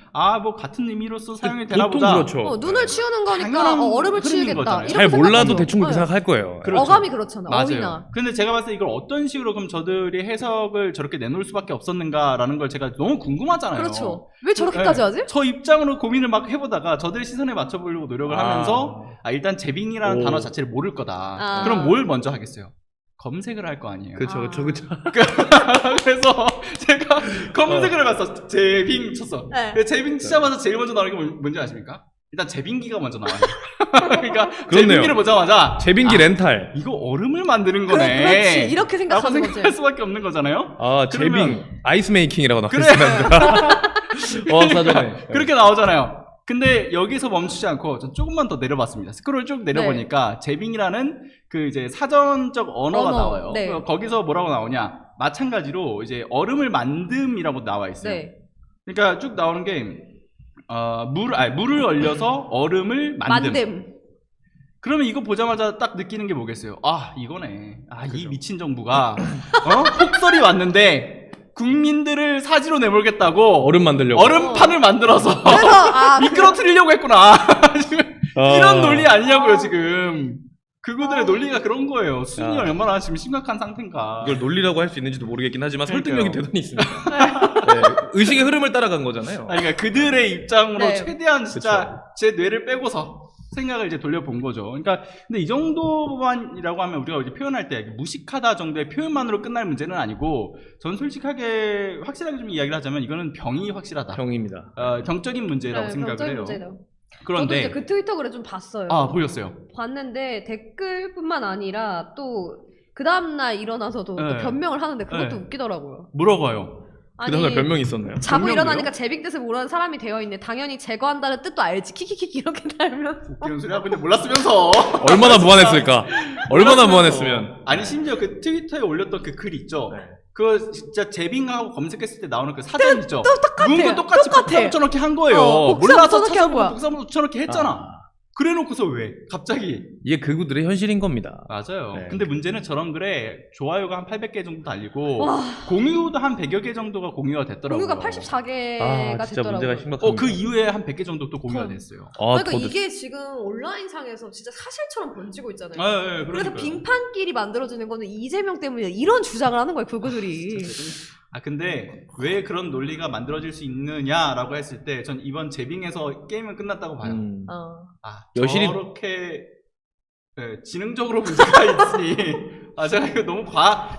뭐 같은 의미로서 사용이 되나 보통 보다. 그렇죠. 눈을 치우는 거니까 당연한 얼음을 흐름인 치우겠다. 거잖아요. 이렇게 잘 몰라도 생각하죠. 대충 그렇게 네. 생각할 거예요. 그렇죠. 어감이 그렇잖아. 맞아요. 어휘나. 근데 제가 봤을 때 이걸 어떤 식으로 그럼 저들이 해석을 저렇게 내놓을 수밖에 없었는가라는 걸 제가 너무 궁금하잖아요. 그렇죠. 왜 저렇게까지 네. 하지? 저 입장으로 고민을 막 해보다가 저들의 시선에 맞춰보려고 노력을 하면서 일단 제빙이라는 오. 단어 자체를 모를 거다. 아. 그럼 뭘 먼저 하겠어요? 검색을 할 거 아니에요. 그렇죠. 그렇죠. 그래서 제가 검색을 해봤어. 제빙 쳤어. 네. 제빙 치자마자 제일 먼저 나오는 게 뭔지 아십니까? 일단 제빙기가 먼저 나와요. 그러니까 그렇네요. 제빙기를 보자마자 제빙기 렌탈. 이거 얼음을 만드는 거네. 그렇지. 이렇게 라고 생각하는 생각할 거지. 수밖에 없는 거잖아요. 제빙 그러면- 아이스 메이킹이라고 나와 그래. 있습니다. 사전에. 그렇게 나오잖아요. 근데 여기서 멈추지 않고 전 조금만 더 내려봤습니다. 스크롤 쭉 내려보니까 제빙이라는 그 이제 사전적 언어가 언어, 나와요. 네. 거기서 뭐라고 나오냐? 마찬가지로 이제 얼음을 만듦이라고 나와 있어요. 네. 그러니까 쭉 나오는 게 물을 얼려서 얼음을 만듦. 만듦. 그러면 이거 보자마자 딱 느끼는 게 뭐겠어요? 이거네. 이 그죠. 미친 정부가 폭설이 왔는데 국민들을 사지로 내몰겠다고 얼음 만들려고. 얼음판을 만들어서 그래서 미끄러뜨리려고 했구나. 지금 아. 이런 논리 아니냐고요 지금. 그거들의 논리가 그런 거예요. 수준이 얼마나 지금 심각한 상태인가. 이걸 논리라고 할 수 있는지도 모르겠긴 하지만 그러니까요. 설득력이 대단히 있습니다. 네. 의식의 흐름을 따라간 거잖아요. 그러니까 그들의 입장으로 네. 최대한 진짜 제 뇌를 빼고서 생각을 이제 돌려본 거죠. 그러니까 근데 이 정도만이라고 하면 우리가 이제 표현할 때 무식하다 정도의 표현만으로 끝날 문제는 아니고 전 솔직하게 확실하게 좀 이야기를 하자면 이거는 병이 확실하다. 병입니다. 병적인 문제라고 생각을 병적인 해요. 문제다. 저도 그런데 이제 그 트위터 글을 좀 봤어요. 보였어요. 봤는데 댓글뿐만 아니라 또 그 다음날 일어나서도 또 네. 변명을 하는데 그것도 네. 웃기더라고요. 뭐라고 해요? 그 다음날 변명이 있었나요? 자고 변명이요? 일어나니까 제빙 뜻을 모르는 사람이 되어 있네. 당연히 제거한다는 뜻도 알지. 키키키키 이렇게 달면. 그런 소리 하고 있는데 몰랐으면서. 얼마나 무한했을까? 얼마나 무한했으면. 아니 심지어 그 트위터에 올렸던 그 글 있죠. 네. 그거 진짜 제빙하고 검색했을 때 나오는 그 사진 있죠. 똑같아. 문구 똑같이 똑같아. 복사 붙여넣기 한 거예요. 복사 몰라서 붙여넣기 한 거야. 복사 붙여넣기 했잖아. 그래놓고서 왜 갑자기 이게 그구들의 현실인 겁니다. 맞아요. 네. 근데 문제는 저런 글에 좋아요가 한 800개 정도 달리고 와. 공유도 한 100여 개 정도가 공유가 됐더라고요. 공유가 84개가 아 진짜 됐더라고요. 문제가 심각합니다. 그 이후에 한 100개 정도 또 공유가 됐어요. 그러니까 저도- 이게 지금 온라인상에서 진짜 사실처럼 번지고 있잖아요. 네, 그래서 그러니까요. 빙판길이 만들어지는 거는 이재명 때문이야. 이런 주장을 하는 거예요, 그구들이. 근데 왜 그런 논리가 만들어질 수 있느냐라고 했을 때 전 이번 제빙에서 게임은 끝났다고 봐요. 여실히- 저렇게 지능적으로 문제가 있으니 제가 이거 너무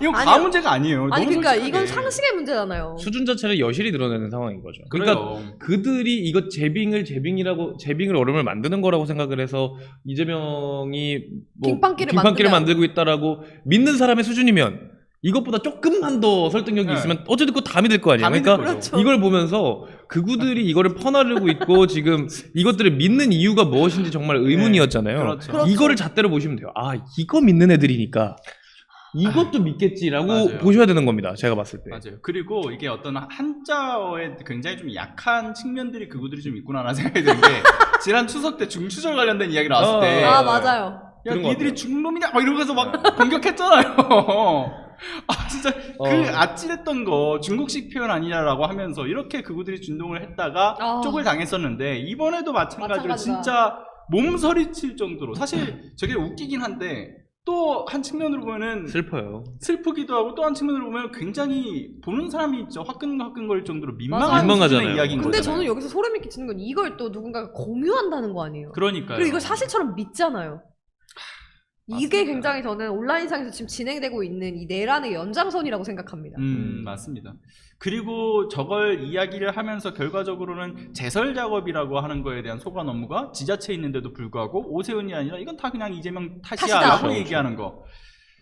이건 과학 문제가 아니에요. 아니 너무 그러니까 솔직하게. 이건 상식의 문제잖아요. 수준 자체를 여실히 드러내는 상황인 거죠. 그러니까 그래요. 그들이 이거 제빙을 얼음을 만드는 거라고 생각을 해서 이재명이 뭐 빙판길을 만들고 있다라고 믿는 사람의 수준이면 이것보다 조금만 더 설득력이 네. 있으면 어쨌든 그거 다 믿을 거 아니에요. 다 믿을 그러니까 거죠. 그렇죠. 이걸 보면서 그구들이 이거를 퍼나르고 있고 지금 이것들을 믿는 이유가 무엇인지 정말 의문이었잖아요. 그렇죠. 그렇죠. 이거를 잣대로 보시면 돼요. 이거 믿는 애들이니까 이것도 믿겠지라고 맞아요. 보셔야 되는 겁니다. 제가 봤을 때. 맞아요. 그리고 이게 어떤 한자어에 굉장히 좀 약한 측면들이 그구들이 좀 있구나라는 생각이 드는 게 지난 추석 때 중추절 관련된 이야기 나왔을 때 맞아요. 야 그런 것 니들이 같아요. 중놈이냐 막 이러면서 막 공격했잖아요. 진짜 그 아찔했던 거 중국식 표현 아니냐라고 하면서 이렇게 그구들이 준동을 했다가 쪽을 당했었는데 이번에도 마찬가지로 마찬가지다. 진짜 몸서리칠 정도로 사실 저게 웃기긴 한데 또 한 측면으로 보면은 슬퍼요. 슬프기도 하고 또 한 측면으로 보면 굉장히 보는 사람이 있죠. 화끈화끈거릴 정도로 맞아요. 민망한 수준의 민망하잖아요. 이야기인 근데 거잖아요. 저는 여기서 소름이 끼치는 건 이걸 또 누군가가 공유한다는 거 아니에요. 그러니까요. 그리고 이걸 사실처럼 믿잖아요. 이게 맞습니다. 굉장히 저는 온라인상에서 지금 진행되고 있는 이 내란의 연장선이라고 생각합니다. 맞습니다. 그리고 저걸 이야기를 하면서 결과적으로는 제설 작업이라고 하는 거에 대한 소관 업무가 지자체에 있는데도 불구하고 오세훈이 아니라 이건 다 그냥 이재명 탓이야 탓이다. 라고 그렇죠. 얘기하는 거.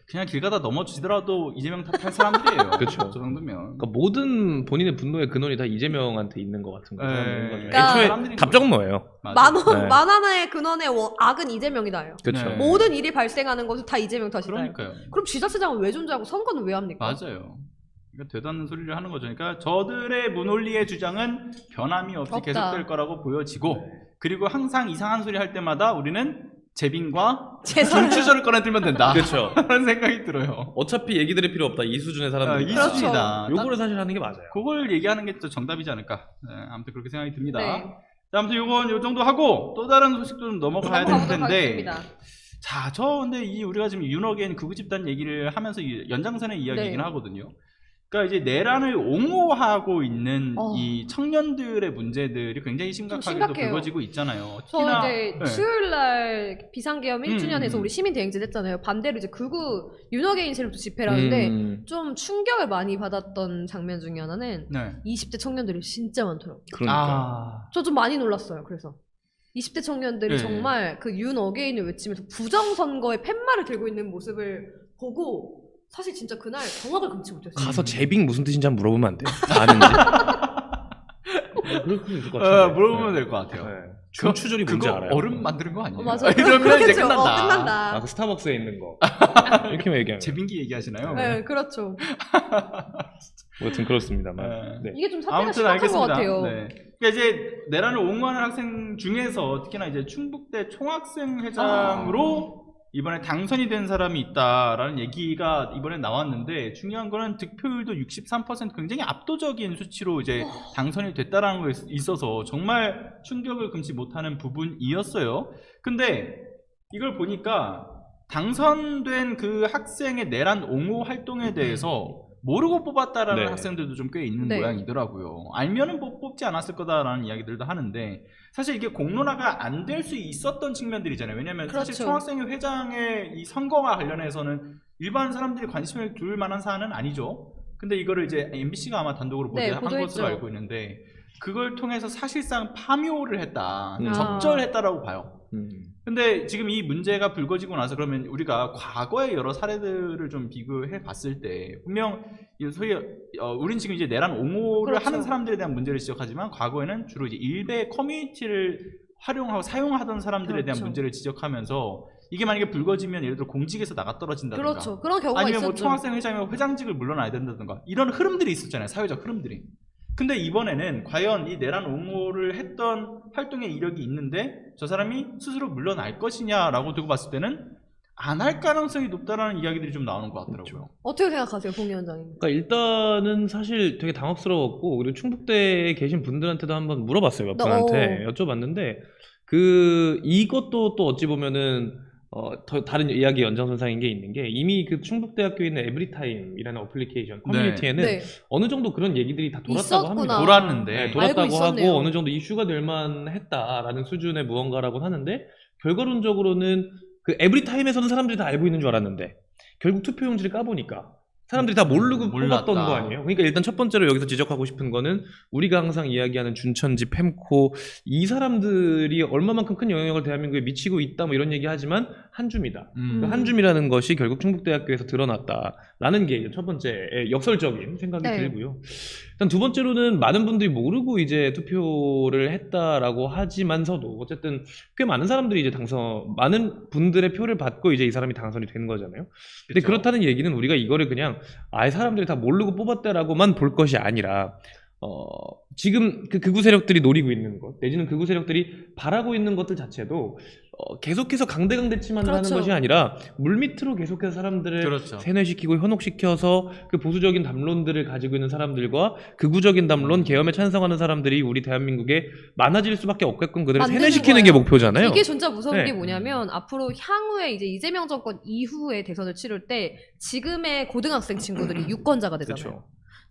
그냥 길 가다 넘어지더라도 이재명 탓할 사람들이에요. 그렇죠. 저 정도면. 그러니까 모든 본인의 분노의 근원이 다 이재명한테 있는 것 같은 거죠. 그러니까 애초에 사람들인 답정너예요. 맞아요. 네. 만화의 근원의 악은 이재명이다요. 그렇죠. 네. 모든 일이 발생하는 것은 다 이재명 탓이다. 그러니까요. 그럼 지자체장은 왜 존재하고 선거는 왜 합니까? 맞아요. 그러니까 되다는 소리를 하는 거죠. 그러니까 저들의 문논리의 주장은 변함이 없이 없다. 계속될 거라고 보여지고 그리고 항상 이상한 소리 할 때마다 우리는 재빙과 제설. 중추절을 꺼내들면 된다. 그렇죠. 그런 생각이 들어요. 어차피 얘기 들을 필요 없다. 이 수준의 사람들. 이 그렇죠. 수준이다. 요거를 사실 하는 게 맞아요. 그걸 얘기하는 게 또 정답이지 않을까. 네, 아무튼 그렇게 생각이 듭니다. 네. 자, 아무튼 요건 요 정도 하고 또 다른 소식도 좀 넘어가야 될 넘어가보도록 텐데. 하겠습니다. 자, 근데 우리가 지금 윤어게인 극우 집단 얘기를 하면서 이 연장선의 이야기이긴 네. 하거든요. 그러니까 이제 내란을 옹호하고 있는 어. 이 청년들의 문제들이 굉장히 심각하게도 심각해요. 불거지고 있잖아요. 저 특히나 이제 네. 수요일날 비상계엄 1주년에서 우리 시민대행진 했잖아요. 반대로 이제 극우 윤어게인 세력도 집회를 하는데 좀 충격을 많이 받았던 장면 중에 하나는 네. 20대 청년들이 진짜 많더라고요. 그러니까. 저 좀 많이 놀랐어요. 그래서 20대 청년들이 네. 정말 그 윤어게인을 외치면서 부정선거의 팻말을 들고 있는 모습을 보고 사실 진짜 그날 경악을 금치 못했어요. 가서 제빙 무슨 뜻인지 한번 물어보면 안 돼요? 아는지. 그럴 수 있을 것 같아요. 물어보면 될 것 같아요. 중추절이 뭔지 그거 알아요? 얼음 만드는 거 아니에요? 맞아요. 이러면 이제 그렇겠죠. 끝난다. 끝난다. 그 스타벅스에 있는 거. 이렇게만 얘기하면. 재빙기 얘기하시나요? 네, 그렇죠. 뭐 여튼 그렇습니다만. 네. 이게 좀 사태가 아무튼 심각한 것 알겠습니다. 같아요. 네. 그러니까 이제 내란을 옹호하는 학생 중에서 특히나 이제 충북대 총학생 회장으로 이번에 당선이 된 사람이 있다라는 얘기가 이번에 나왔는데 중요한 거는 득표율도 63% 굉장히 압도적인 수치로 이제 당선이 됐다라는 거에 있어서 정말 충격을 금치 못하는 부분이었어요. 근데 이걸 보니까 당선된 그 학생의 내란 옹호 활동에 대해서 모르고 뽑았다라는 네. 학생들도 좀 꽤 있는 네. 모양이더라고요. 알면은 뭐 뽑지 않았을 거다라는 이야기들도 하는데 사실 이게 공론화가 안 될 수 있었던 측면들이잖아요. 왜냐하면 사실 그렇죠. 총학생회 회장의 이 선거와 관련해서는 일반 사람들이 관심을 둘 만한 사안은 아니죠. 근데 이거를 이제 MBC가 아마 단독으로 네, 한 보도했죠. 것으로 알고 있는데 그걸 통해서 사실상 파묘를 했다, 아. 적절했다라고 봐요. 근데 지금 이 문제가 불거지고 나서 그러면 우리가 과거의 여러 사례들을 좀 비교해 봤을 때 분명 소위 우린 지금 이제 내란 옹호를 그렇죠. 하는 사람들에 대한 문제를 지적하지만 과거에는 주로 이제 일베 커뮤니티를 활용하고 사용하던 사람들에 대한 그렇죠. 문제를 지적하면서 이게 만약에 불거지면 예를 들어 공직에서 나가 떨어진다든가 그렇죠. 그런 경우가 아니면 뭐 있었죠. 총학생 회장이면 회장직을 물러나야 된다든가 이런 흐름들이 있었잖아요. 사회적 흐름들이. 근데 이번에는 과연 이 내란 옹호를 했던 활동의 이력이 있는데 저 사람이 스스로 물러날 것이냐라고 두고 봤을 때는 안 할 가능성이 높다라는 이야기들이 좀 나오는 것 같더라고요. 어떻게 생각하세요, 봉 위원장님? 그러니까 일단은 사실 되게 당혹스러웠고 그리고 충북대에 계신 분들한테도 한번 물어봤어요. 몇 분한테 여쭤봤는데 이것도 또 어찌 보면은 더 다른 이야기 연장선상인 게 있는 게 이미 그 충북대학교에 있는 에브리타임이라는 어플리케이션 커뮤니티에는 네. 어느 정도 그런 얘기들이 다 돌았다고 있었구나. 합니다. 돌았는데 네, 알고 돌았다고 있었네요. 하고 어느 정도 이슈가 될 만했다라는 수준의 무언가라고 하는데 결과론적으로는 그 에브리타임에서는 사람들이 다 알고 있는 줄 알았는데 결국 투표용지를 까보니까 사람들이 다 모르고 몰랐다. 뽑았던 거 아니에요? 그러니까 일단 첫 번째로 여기서 지적하고 싶은 거는 우리가 항상 이야기하는 준천지, 펨코 이 사람들이 얼마만큼 큰 영향력을 대한민국에 미치고 있다 뭐 이런 얘기 하지만 한 줌이다. 그 한 줌이라는 것이 결국 충북대학교에서 드러났다라는 게 첫 번째 역설적인 생각이 네. 들고요. 일단 두 번째로는 많은 분들이 모르고 이제 투표를 했다라고 하지만서도 어쨌든 꽤 많은 사람들이 이제 많은 분들의 표를 받고 이제 이 사람이 당선이 된 거잖아요. 근데 그쵸. 그렇다는 얘기는 우리가 이거를 그냥 아예 사람들이 다 모르고 뽑았다라고만 볼 것이 아니라 지금 그 극우 세력들이 노리고 있는 것 내지는 극우 세력들이 바라고 있는 것들 자체도 계속해서 강대강대치만 하는 그렇죠. 것이 아니라 물밑으로 계속해서 사람들을 그렇죠. 세뇌시키고 현혹시켜서 그 보수적인 담론들을 가지고 있는 사람들과 극우적인 담론 계엄에 찬성하는 사람들이 우리 대한민국에 많아질 수밖에 없게끔 그들을 만드는 세뇌시키는 게 거예요. 목표잖아요. 이게 진짜 무서운 네. 게 뭐냐면 앞으로 향후에 이제 이재명 정권 이후에 대선을 치를 때 지금의 고등학생 친구들이 유권자가 되잖아요. 그렇죠.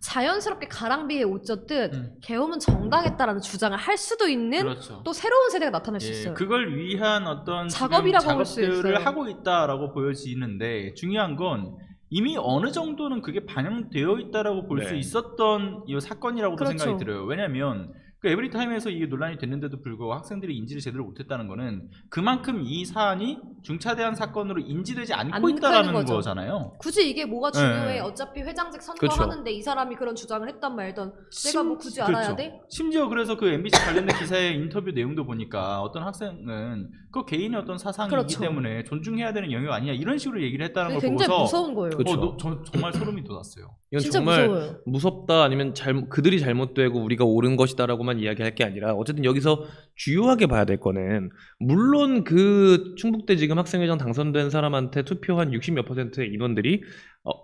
자연스럽게 가랑비에 옷 젖듯 계엄은 정당했다라는 주장을 할 수도 있는 그렇죠. 또 새로운 세대가 나타날 수 예, 있어요. 그걸 위한 어떤 작업이라고 지금 볼 수 작업들을 있어요. 하고 있다라고 보여지는데 중요한 건 이미 어느 정도는 그게 반영되어 있다라고 볼 수 네. 있었던 이 사건이라고도 그렇죠. 생각이 들어요. 왜냐하면 그 에브리타임에서 이게 논란이 됐는데도 불구하고 학생들이 인지를 제대로 못했다는 거는 그만큼 이 사안이 중차대한 사건으로 인지되지 않고 않고 있다라는 있는 거죠. 거잖아요. 굳이 이게 뭐가 중요해? 네. 어차피 회장직 그렇죠. 선거하는데 이 사람이 그런 주장을 했단 말던 내가 뭐 굳이 알아야 돼? 심지어 그래서 그 MBC 관련된 기사의 인터뷰 내용도 보니까 어떤 학생은 그 개인의 어떤 사상이기 그렇죠. 때문에 존중해야 되는 영역 아니냐 이런 식으로 얘기를 했다는 걸 굉장히 보고서 무서운 거예요. 그렇죠. 저 정말 소름이 돋았어요. 이건 진짜 정말 무서워요. 무섭다 아니면 그들이 잘못되고 우리가 옳은 것이다라고만 이야기할 게 아니라 어쨌든 여기서 주요하게 봐야 될 거는 물론 그 충북대 지금 학생회장 당선된 사람한테 투표한 60몇 %의 인원들이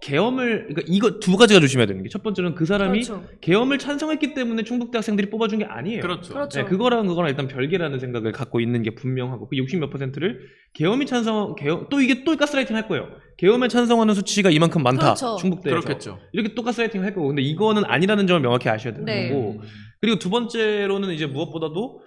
계엄을 그러니까 이거 두 가지가 조심해야 되는 게 첫 번째는 그 사람이 그렇죠. 계엄을 찬성했기 때문에 충북대 학생들이 뽑아준 게 아니에요. 그렇죠. 그렇죠. 네, 그거랑 일단 별개라는 생각을 갖고 있는 게 분명하고 그 60몇 %를 또 이게 또 가스라이팅 할 거예요. 계엄에 찬성하는 수치가 이만큼 많다. 그렇죠. 충북대에서. 그렇겠죠. 이렇게 또 가스라이팅 할 거고 근데 이거는 아니라는 점을 명확히 아셔야 되는 네. 거고 그리고 두 번째로는 이제 무엇보다도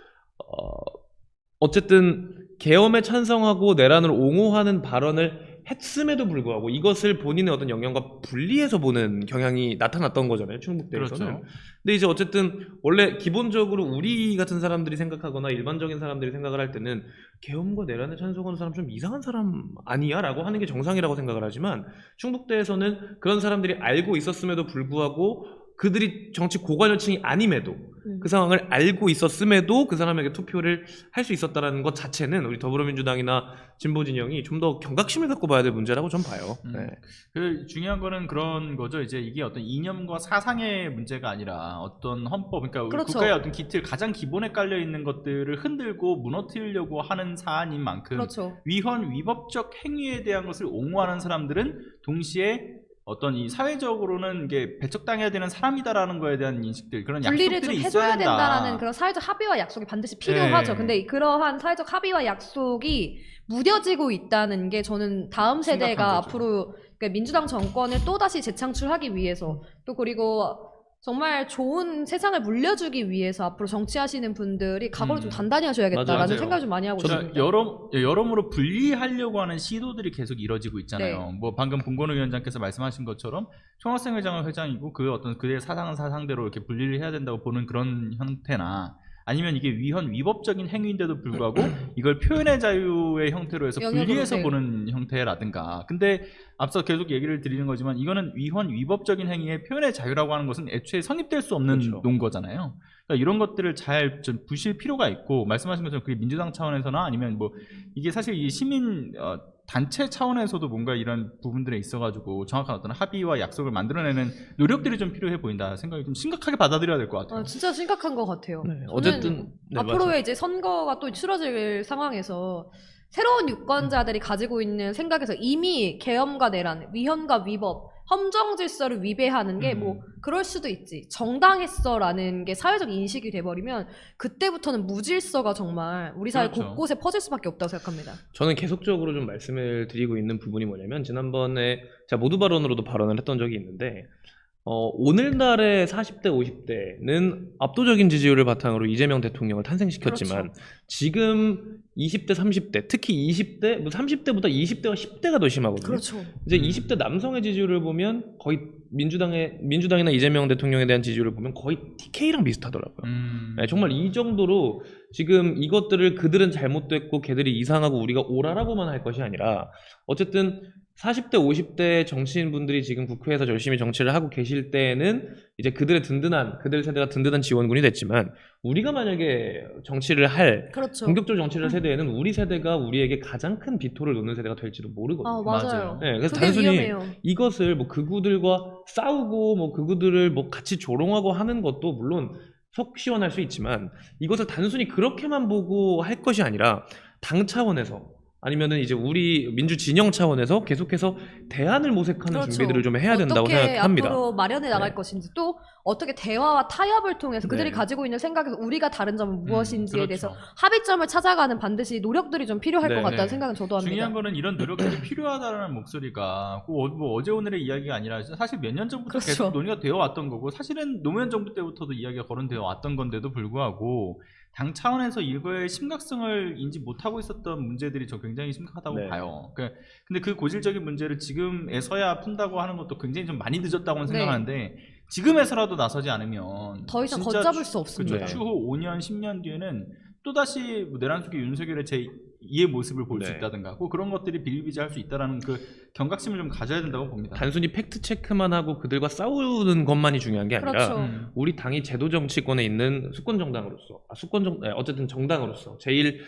어쨌든 계엄에 찬성하고 내란을 옹호하는 발언을 했음에도 불구하고 이것을 본인의 어떤 영향과 분리해서 보는 경향이 나타났던 거잖아요. 충북대에서는. 그렇죠. 근데 이제 어쨌든 원래 기본적으로 우리 같은 사람들이 생각하거나 일반적인 사람들이 생각을 할 때는 계엄과 내란에 찬성하는 사람 좀 이상한 사람 아니야? 라고 하는 게 정상이라고 생각을 하지만 충북대에서는 그런 사람들이 알고 있었음에도 불구하고 그들이 정치 고관여층이 아님에도 그 상황을 알고 있었음에도 그 사람에게 투표를 할 수 있었다는 것 자체는 우리 더불어민주당이나 진보 진영이 좀 더 경각심을 갖고 봐야 될 문제라고 좀 봐요. 네. 그 중요한 거는 그런 거죠. 이제 이게 어떤 이념과 사상의 문제가 아니라 어떤 헌법, 그러니까 우리 그렇죠. 국가의 어떤 기틀 가장 기본에 깔려 있는 것들을 흔들고 무너뜨리려고 하는 사안인 만큼 그렇죠. 위헌 위법적 행위에 대한 것을 옹호하는 사람들은 동시에 어떤 이 사회적으로는 이게 배척당해야 되는 사람이다라는 거에 대한 인식들 그런 분리를 약속들이 좀 있어야 해줘야 된다. 된다라는 그런 사회적 합의와 약속이 반드시 필요하죠. 네. 근데 그러한 사회적 합의와 약속이 무뎌지고 있다는 게 저는 다음 세대가 심각한 거죠. 앞으로 그러니까 민주당 정권을 또다시 재창출하기 위해서 또 그리고 정말 좋은 세상을 물려주기 위해서 앞으로 정치하시는 분들이 각오를 좀 단단히 하셔야겠다라는 맞아요. 생각을 좀 많이 하고 있습니다. 여러모로 분리하려고 하는 시도들이 계속 이뤄지고 있잖아요. 네. 뭐 방금 봉건우 위원장께서 말씀하신 것처럼 총학생 회장은 회장이고 그 어떤 그의 사상은 사상대로 이렇게 분리를 해야 된다고 보는 그런 형태나 아니면 이게 위헌 위법적인 행위인데도 불구하고 이걸 표현의 자유의 형태로 해서 영역으로, 분리해서 네. 보는 형태라든가. 근데 앞서 계속 얘기를 드리는 거지만 이거는 위헌 위법적인 행위의 표현의 자유라고 하는 것은 애초에 성립될 수 없는 그렇죠. 논거잖아요. 그러니까 이런 것들을 잘 좀 부실 필요가 있고 말씀하신 것처럼 그게 민주당 차원에서나 아니면 뭐 이게 사실 이 시민 단체 차원에서도 뭔가 이런 부분들에 있어가지고 정확한 어떤 합의와 약속을 만들어내는 노력들이 좀 필요해 보인다 생각이 좀 심각하게 받아들여야 될 것 같아요. 진짜 심각한 것 같아요. 네, 어쨌든 네, 앞으로의 이제 선거가 또 치러질 상황에서 새로운 유권자들이 가지고 있는 생각에서 이미 계엄과 내란, 위헌과 위법, 헌정 질서를 위배하는 게 뭐 그럴 수도 있지. 정당했어라는 게 사회적 인식이 돼버리면 그때부터는 무질서가 정말 우리 사회 그렇죠. 곳곳에 퍼질 수밖에 없다고 생각합니다. 저는 계속적으로 좀 말씀을 드리고 있는 부분이 뭐냐면 지난번에 제가 모두 발언으로도 발언을 했던 적이 있는데 오늘날의 40대, 50대는 압도적인 지지율을 바탕으로 이재명 대통령을 탄생시켰지만 그렇죠. 지금 20대, 30대, 특히 20대, 30대보다 20대와 10대가 더 심하거든요. 그렇죠. 이제 20대 남성의 지지율을 보면 거의 민주당이나 이재명 대통령에 대한 지지율을 보면 거의 TK랑 비슷하더라고요. 네, 정말 이 정도로 지금 이것들을 그들은 잘못됐고 걔들이 이상하고 우리가 옳아라고만 할 것이 아니라 어쨌든 40대, 50대 정치인분들이 지금 국회에서 열심히 정치를 하고 계실 때에는 이제 그들 세대가 든든한 지원군이 됐지만 우리가 만약에 정치를 할 그렇죠. 본격적으로 정치를 할 세대에는 우리 세대가 우리에게 가장 큰 비토를 놓는 세대가 될지도 모르거든요. 맞아요. 네, 그래서 그게 단순히 위험해요. 이것을 뭐 극우들과 싸우고 뭐 극우들을 뭐 같이 조롱하고 하는 것도 물론 속 시원할 수 있지만 이것을 단순히 그렇게만 보고 할 것이 아니라 당 차원에서 아니면은 이제 우리 민주 진영 차원에서 계속해서 대안을 모색하는 그렇죠. 준비들을 좀 해야 된다고 생각합니다. 어떻게 앞으로 마련해 나갈 네. 것인지 또 어떻게 대화와 타협을 통해서 그들이 네. 가지고 있는 생각에서 우리가 다른 점은 무엇인지에 그렇죠. 대해서 합의점을 찾아가는 반드시 노력들이 좀 필요할 네. 것 같다는 네. 생각은 저도 합니다. 중요한 거는 이런 노력들이 필요하다는 목소리가 뭐 어제 오늘의 이야기가 아니라 사실 몇 년 전부터 그렇죠. 계속 논의가 되어 왔던 거고 사실은 노무현 정부 때부터도 이야기가 거론되어 왔던 건데도 불구하고 당 차원에서 이거의 심각성을 인지 못하고 있었던 문제들이 저 굉장히 심각하다고 네. 봐요. 근데 그 고질적인 문제를 지금에서야 푼다고 하는 것도 굉장히 좀 많이 늦었다고 네. 생각하는데 지금에서라도 나서지 않으면 더 이상 진짜 걷잡을 수 없습니다. 네. 추후 5년, 10년 뒤에는 또다시 내란 속의 윤석열의 제2의 모습을 볼 수 네. 있다든가 그런 것들이 비일비재할 수 있다는 그 경각심을 좀 가져야 된다고 봅니다. 단순히 팩트 체크만 하고 그들과 싸우는 것만이 중요한 게 아니라 그렇죠. 우리 당이 제도 정치권에 있는 수권 정당으로서 어쨌든 정당으로서 제일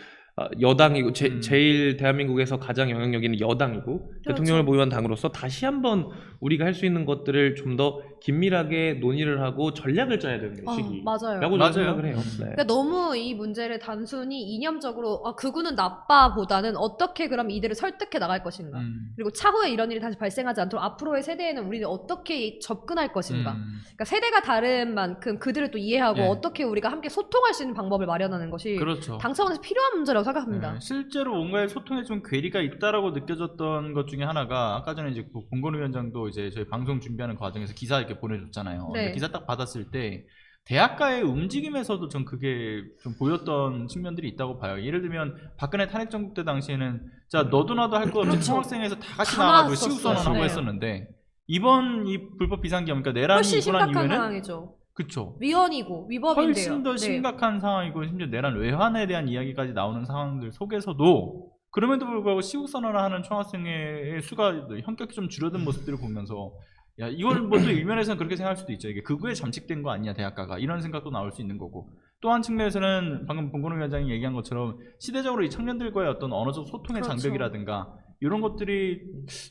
여당이고 제일 대한민국에서 가장 영향력 있는 여당이고 대통령을 보유한 당으로서 다시 한번 우리가 할 수 있는 것들을 좀 더 긴밀하게 논의를 하고 전략을 짜야 되는 시기라고 맞아요. 저는 맞아요. 생각을 해요. 네. 그러니까 너무 이 문제를 단순히 이념적으로 그분은 나빠보다는 어떻게 그럼 이들을 설득해 나갈 것인가 그리고 차후에 이런 일이 다시 발생하지 않도록 앞으로의 세대에는 우리는 어떻게 접근할 것인가 그러니까 세대가 다른 만큼 그들을 또 이해하고 네. 어떻게 우리가 함께 소통할 수 있는 방법을 마련하는 것이 그렇죠. 당 차원에서 필요한 문제라고 생각합니다. 네, 실제로 뭔가의 소통에 좀 괴리가 있다라고 느껴졌던 것 중에 하나가 아까 전에 이제 봉건우 위원장도 이제 저희 방송 준비하는 과정에서 기사 이렇게 보내줬잖아요. 네. 근데 기사 딱 받았을 때 대학가의 움직임에서도 전 그게 좀 보였던 측면들이 있다고 봐요. 예를 들면 박근혜 탄핵 정국 때 당시에는 자 너도 나도 할 거 없이 그렇죠. 총학생회에서 다 같이 다 나와가지고 나왔었어요. 시국선언하고 네. 했었는데 이번 이 불법 비상계엄 그러니까 내란이 훨씬 일어난 심각한 이후에는 상황이죠. 그쵸. 위헌이고 위법인데요. 훨씬 더 네. 심각한 상황이고 심지어 내란 외환에 대한 이야기까지 나오는 상황들 속에서도 그럼에도 불구하고 시국선언을 하는 총학생회의 수가 현격히 좀 줄어든 모습들을 보면서 야 이걸 뭐 또 일면에서는 그렇게 생각할 수도 있죠. 이게 극우에 잠식된 거 아니냐 대학가가 이런 생각도 나올 수 있는 거고 또 한 측면에서는 방금 봉건우 위원장이 얘기한 것처럼 시대적으로 이 청년들과의 어떤 언어적 소통의 그렇죠. 장벽이라든가 이런 것들이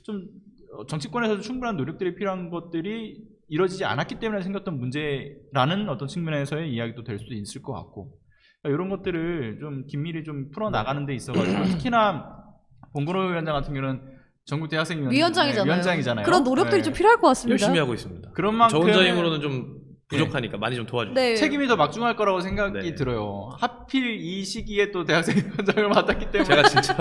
좀 정치권에서도 충분한 노력들이 필요한 것들이 이루어지지 않았기 때문에 생겼던 문제라는 어떤 측면에서의 이야기도 될 수도 있을 것 같고 그러니까 이런 것들을 좀 긴밀히 좀 풀어나가는 데 있어가지고 특히나 봉건우 위원장 같은 경우는 전국 대학생 위원장이잖아요. 그런 노력들이 네. 좀 필요할 것 같습니다. 열심히 하고 있습니다. 그런 만큼 저 혼자 힘으로는 좀 부족하니까 많이 좀 도와주세요. 네. 책임이 더 막중할 거라고 생각이 네. 들어요. 하필 이 시기에 또 대학생 위원장을 맡았기 때문에 제가 진짜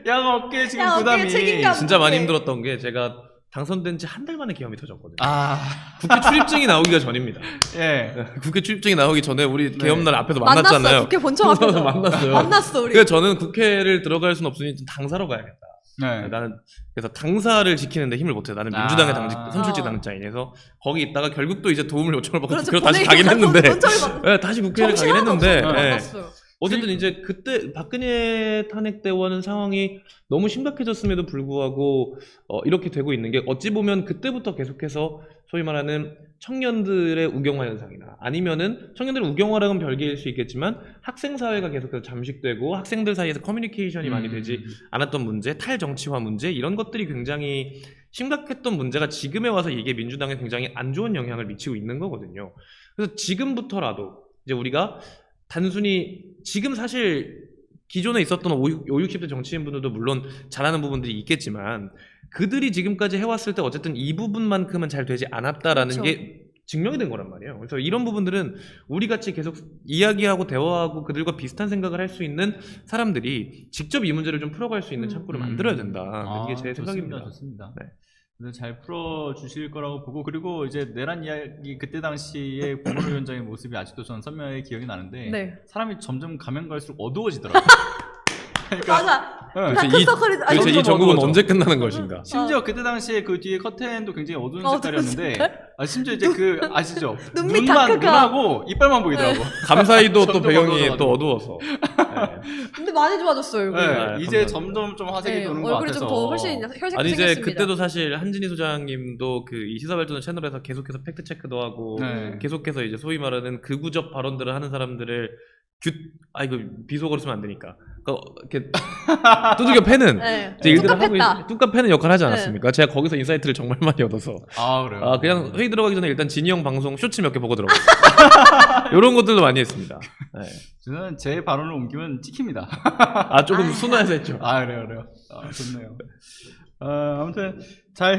양 어깨에 지금 양 어깨에 부담이 책임감. 진짜 많이 네. 힘들었던 게 제가 당선된 지 한 달 만에 계엄이 터졌거든요. 아, 국회 출입증이 나오기가 전입니다. 예. 국회 출입증이 나오기 전에 우리 네. 계엄날 앞에서 만났어요. 만났잖아요. 국회 본청 앞에서 만났어요. 만났어 우리. 그래서 저는 국회를 들어갈 수는 없으니 좀 당사로 가야겠다. 네. 나는 그래서 당사를 지키는데 힘을 못해요. 나는 민주당의 선출직 당자인에서 거기 있다가 결국 또 이제 도움을 요청을 받고 그렇죠. 국회로 다시 가긴 했는데 본청을 네, 다시 국회를 가긴 했는데 정신하고 네. 만났어요. 어쨌든 이제 그때 박근혜 탄핵 때와는 상황이 너무 심각해졌음에도 불구하고 이렇게 되고 있는 게 어찌 보면 그때부터 계속해서 소위 말하는 청년들의 우경화 현상이나 아니면은 청년들의 우경화랑은 별개일 수 있겠지만 학생 사회가 계속해서 잠식되고 학생들 사이에서 커뮤니케이션이 많이 되지 않았던 문제, 탈정치화 문제 이런 것들이 굉장히 심각했던 문제가 지금에 와서 이게 민주당에 굉장히 안 좋은 영향을 미치고 있는 거거든요. 그래서 지금부터라도 이제 우리가 단순히 지금 사실 기존에 있었던 60대 정치인분들도 물론 잘하는 부분들이 있겠지만 그들이 지금까지 해왔을 때 어쨌든 이 부분만큼은 잘 되지 않았다라는 그렇죠. 게 증명이 된 거란 말이에요. 그래서 이런 부분들은 우리 같이 계속 이야기하고 대화하고 그들과 비슷한 생각을 할 수 있는 사람들이 직접 이 문제를 좀 풀어갈 수 있는 창구를 만들어야 된다. 이게 제 생각입니다. 좋습니다. 네. 그래서 잘 풀어주실 거라고 보고 그리고 이제 내란 이야기 그때 당시에 공무원 위원장의 모습이 아직도 저는 선명하게 기억이 나는데 네. 사람이 점점 가면 갈수록 어두워지더라고요. 맞아. 네. 다크서클이 도대체 이 점점 전국은 어두워져. 언제 끝나는 것인가? 심지어 그때 당시에 그 뒤에 커튼도 굉장히 어두운 어두운 색깔이었는데 심지어 이제 그 아시죠? 눈밑 다크가. 눈하고 이빨만 보이더라고. 감사히도 또 점점 배경이 어두워져가지고. 또 어두워서. 네. 근데 많이 좋아졌어요. 얼굴. 네, 네, 이제 감사합니다. 점점 좀 화색이 네, 도는 것 얼굴이 같아서 좀 더 훨씬 혈색이 아니 이제 생겼습니다. 그때도 사실 한진희 소장님도 그 이 시사발전 채널에서 계속해서 팩트 체크도 하고 네. 계속해서 이제 소위 말하는 극우적 발언들을 하는 사람들을 이거 비속어로 쓰면 안 되니까 이렇게 두들겨 패는 네. 이제 일들을 하고 뚝갑했다. 뚝갑 패는 역할을 하지 네. 않았습니까? 제가 거기서 인사이트를 정말 많이 얻어서 아 그래요? 그냥 회의 들어가기 전에 일단 진이 형 방송 쇼츠 몇 개 보고 들어갔어요. 이런 것들도 많이 했습니다. 네. 저는 제 발언을 옮기면 찍힙니다. 조금 순화해서 했죠. 아 그래요. 좋네요. 아무튼 잘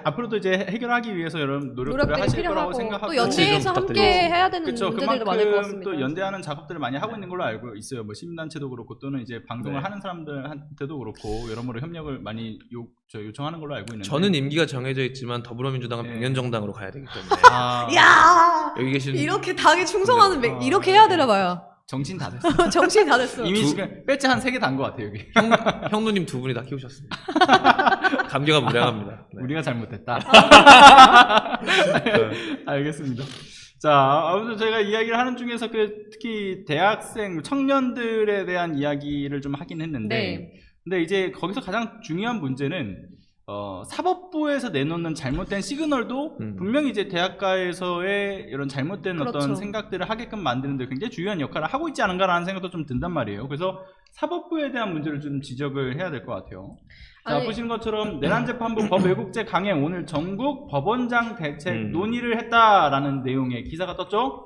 앞으로도 이제 해결하기 위해서 여러분 노력들을 노력들이 하실 거라고 필요하고 생각하고 또 연대에서 지금 함께 부탁드리고. 해야 되는 그쵸, 문제들도 많을 것 그만큼 같습니다. 또 연대하는 작업들을 많이 하고 있는 걸로 알고 있어요. 뭐 시민단체도 그렇고 또는 이제 방송을 네. 하는 사람들한테도 그렇고 여러모로 협력을 많이 요청하는 걸로 알고 있는데 저는 임기가 정해져 있지만 더불어민주당은 네. 백년정당으로 가야 되기 때문에 야 여기 계신 이렇게 당에 충성하는 네. 이렇게 해야 되나 봐요. 정신 다 됐어. 정신이 다 됐어. 이미 지금 배지 한 3개 단 것 같아요 여기. 형 누님 두 분이 다 키우셨습니다. 감기가 무량합니다. 네. 우리가 잘못했다. 네. 알겠습니다. 자, 아무튼 저희가 이야기를 하는 중에서 특히 대학생, 청년들에 대한 이야기를 좀 하긴 했는데, 네. 근데 이제 거기서 가장 중요한 문제는 사법부에서 내놓는 잘못된 시그널도 분명히 이제 대학가에서의 이런 잘못된 그렇죠. 어떤 생각들을 하게끔 만드는데 굉장히 중요한 역할을 하고 있지 않은가라는 생각도 좀 든단 말이에요. 그래서 사법부에 대한 문제를 좀 지적을 해야 될 것 같아요. 자, 아니, 보시는 것처럼 내란재판부 법외국제 강행 오늘 전국 법원장 대책 논의를 했다라는 내용의 기사가 떴죠?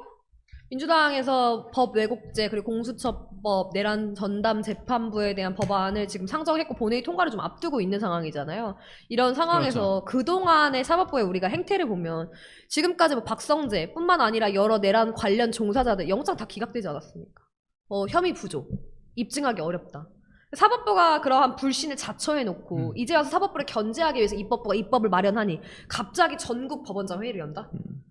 민주당에서 법 왜곡죄 그리고 공수처법 내란 전담 재판부에 대한 법안을 지금 상정했고 본회의 통과를 좀 앞두고 있는 상황이잖아요. 이런 상황에서 그동안의 사법부의 우리가 행태를 보면 지금까지 뭐 박성재뿐만 아니라 여러 내란 관련 종사자들 영장 다 기각되지 않았습니까? 혐의 부족, 입증하기 어렵다. 사법부가 그러한 불신을 자처해놓고 이제 와서 사법부를 견제하기 위해서 입법부가 입법을 마련하니 갑자기 전국 법원장 회의를 연다?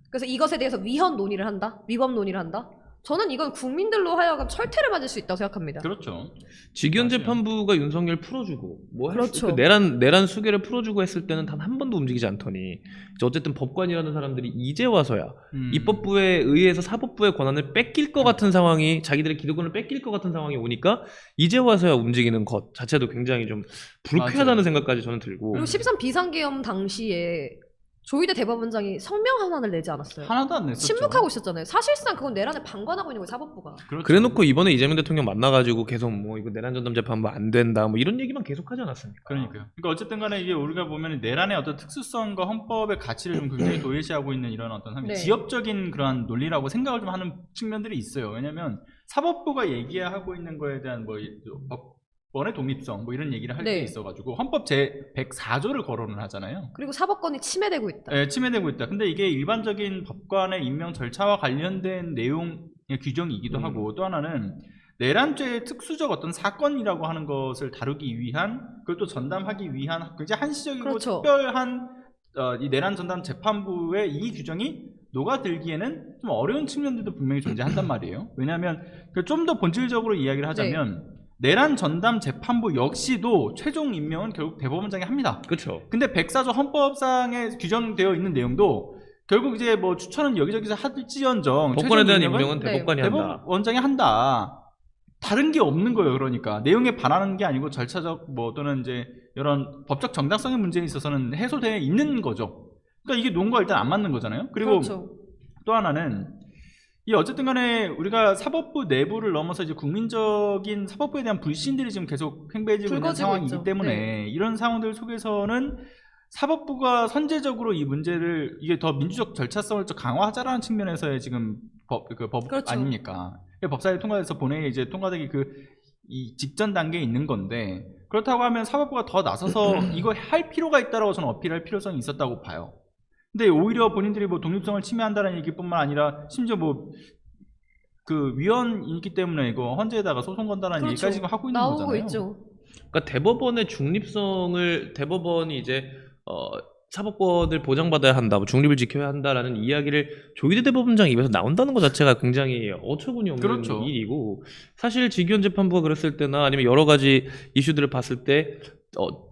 그래서 이것에 대해서 위헌 논의를 한다? 위법 논의를 한다? 저는 이건 국민들로 하여금 철퇴를 맞을 수 있다고 생각합니다. 그렇죠. 직위원 맞아요. 재판부가 윤석열 풀어주고 그렇죠. 그 내란 수계를 풀어주고 했을 때는 단 한 번도 움직이지 않더니 이제 어쨌든 법관이라는 사람들이 이제 와서야 입법부에 의해서 사법부의 권한을 뺏길 것 같은 상황이 자기들의 기득권을 뺏길 것 같은 상황이 오니까 이제 와서야 움직이는 것 자체도 굉장히 좀 불쾌하다는 맞아요. 생각까지 저는 들고 그리고 13 비상계엄 당시에 조희대 대법원장이 성명 하나를 내지 않았어요. 하나도 안 냈었죠. 침묵하고 있었잖아요. 사실상 그건 내란에 방관하고 있는 거예요, 사법부가. 그렇죠. 그래놓고 이번에 이재명 대통령 만나가지고 계속 뭐 이거 내란 전담 재판부 안 된다 뭐 이런 얘기만 계속하지 않았습니까? 그러니까요. 그러니까 어쨌든 간에 이게 우리가 보면 내란의 어떤 특수성과 헌법의 가치를 좀 굉장히 도외시하고 있는 이런 어떤 네. 지엽적인 그러한 논리라고 생각을 좀 하는 측면들이 있어요. 왜냐하면 사법부가 얘기하고 있는 거에 대한 뭐 법원의 독립성 뭐 이런 얘기를 할 때 네. 있어가지고 헌법 제 104조를 거론을 하잖아요. 그리고 사법권이 침해되고 있다. 네, 침해되고 있다. 근데 이게 일반적인 법관의 임명 절차와 관련된 내용의 규정이기도 하고 또 하나는 내란죄의 특수적 어떤 사건이라고 하는 것을 다루기 위한 그걸 또 전담하기 위한 굉장히 한시적이고 그렇죠. 특별한 이 내란 전담 재판부의 이 규정이 녹아들기에는 좀 어려운 측면들도 분명히 존재한단 말이에요. 왜냐하면 좀 더 본질적으로 이야기를 하자면 내란 전담 재판부 역시도 최종 임명은 결국 대법원장이 합니다. 그렇죠. 근데 104조 헌법상에 규정되어 있는 내용도 결국 이제 뭐 추천은 여기저기서 할지언정 법관에 대한 최종 임명은 네. 대법관이 한다. 대법원장이 한다. 다른 게 없는 거예요. 그러니까 내용에 반하는 게 아니고 절차적 뭐 또는 이제 이런 법적 정당성의 문제에 있어서는 해소되어 있는 거죠. 그러니까 이게 논과 일단 안 맞는 거잖아요. 그리고 그렇죠. 또 하나는 이 어쨌든 간에 우리가 사법부 내부를 넘어서 이제 국민적인 사법부에 대한 불신들이 지금 계속 팽배해지고 있는 불거지고 상황이기 있죠. 때문에 네. 이런 상황들 속에서는 사법부가 선제적으로 이 문제를 이게 더 민주적 절차성을 좀 강화하자라는 측면에서의 지금 법 그렇죠. 아닙니까? 법사위 통과돼서 본회의에 이제 통과되기 이 직전 단계에 있는 건데 그렇다고 하면 사법부가 더 나서서 이거 할 필요가 있다라고 저는 어필할 필요성이 있었다고 봐요. 근데 오히려 본인들이 뭐 독립성을 침해한다는 얘기뿐만 아니라 심지어 뭐 그 위헌이기 때문에 이거 헌재에다가 소송 건다는 그렇죠. 얘기까지 지금 하고 있는 나오고 거잖아요. 있죠. 그러니까 대법원의 중립성을 대법원이 이제 사법권을 보장받아야 한다, 뭐 중립을 지켜야 한다라는 이야기를 조희대 대법원장 입에서 나온다는 것 자체가 굉장히 어처구니 없는 그렇죠. 일이고, 사실 직위원 재판부가 그랬을 때나 아니면 여러 가지 이슈들을 봤을 때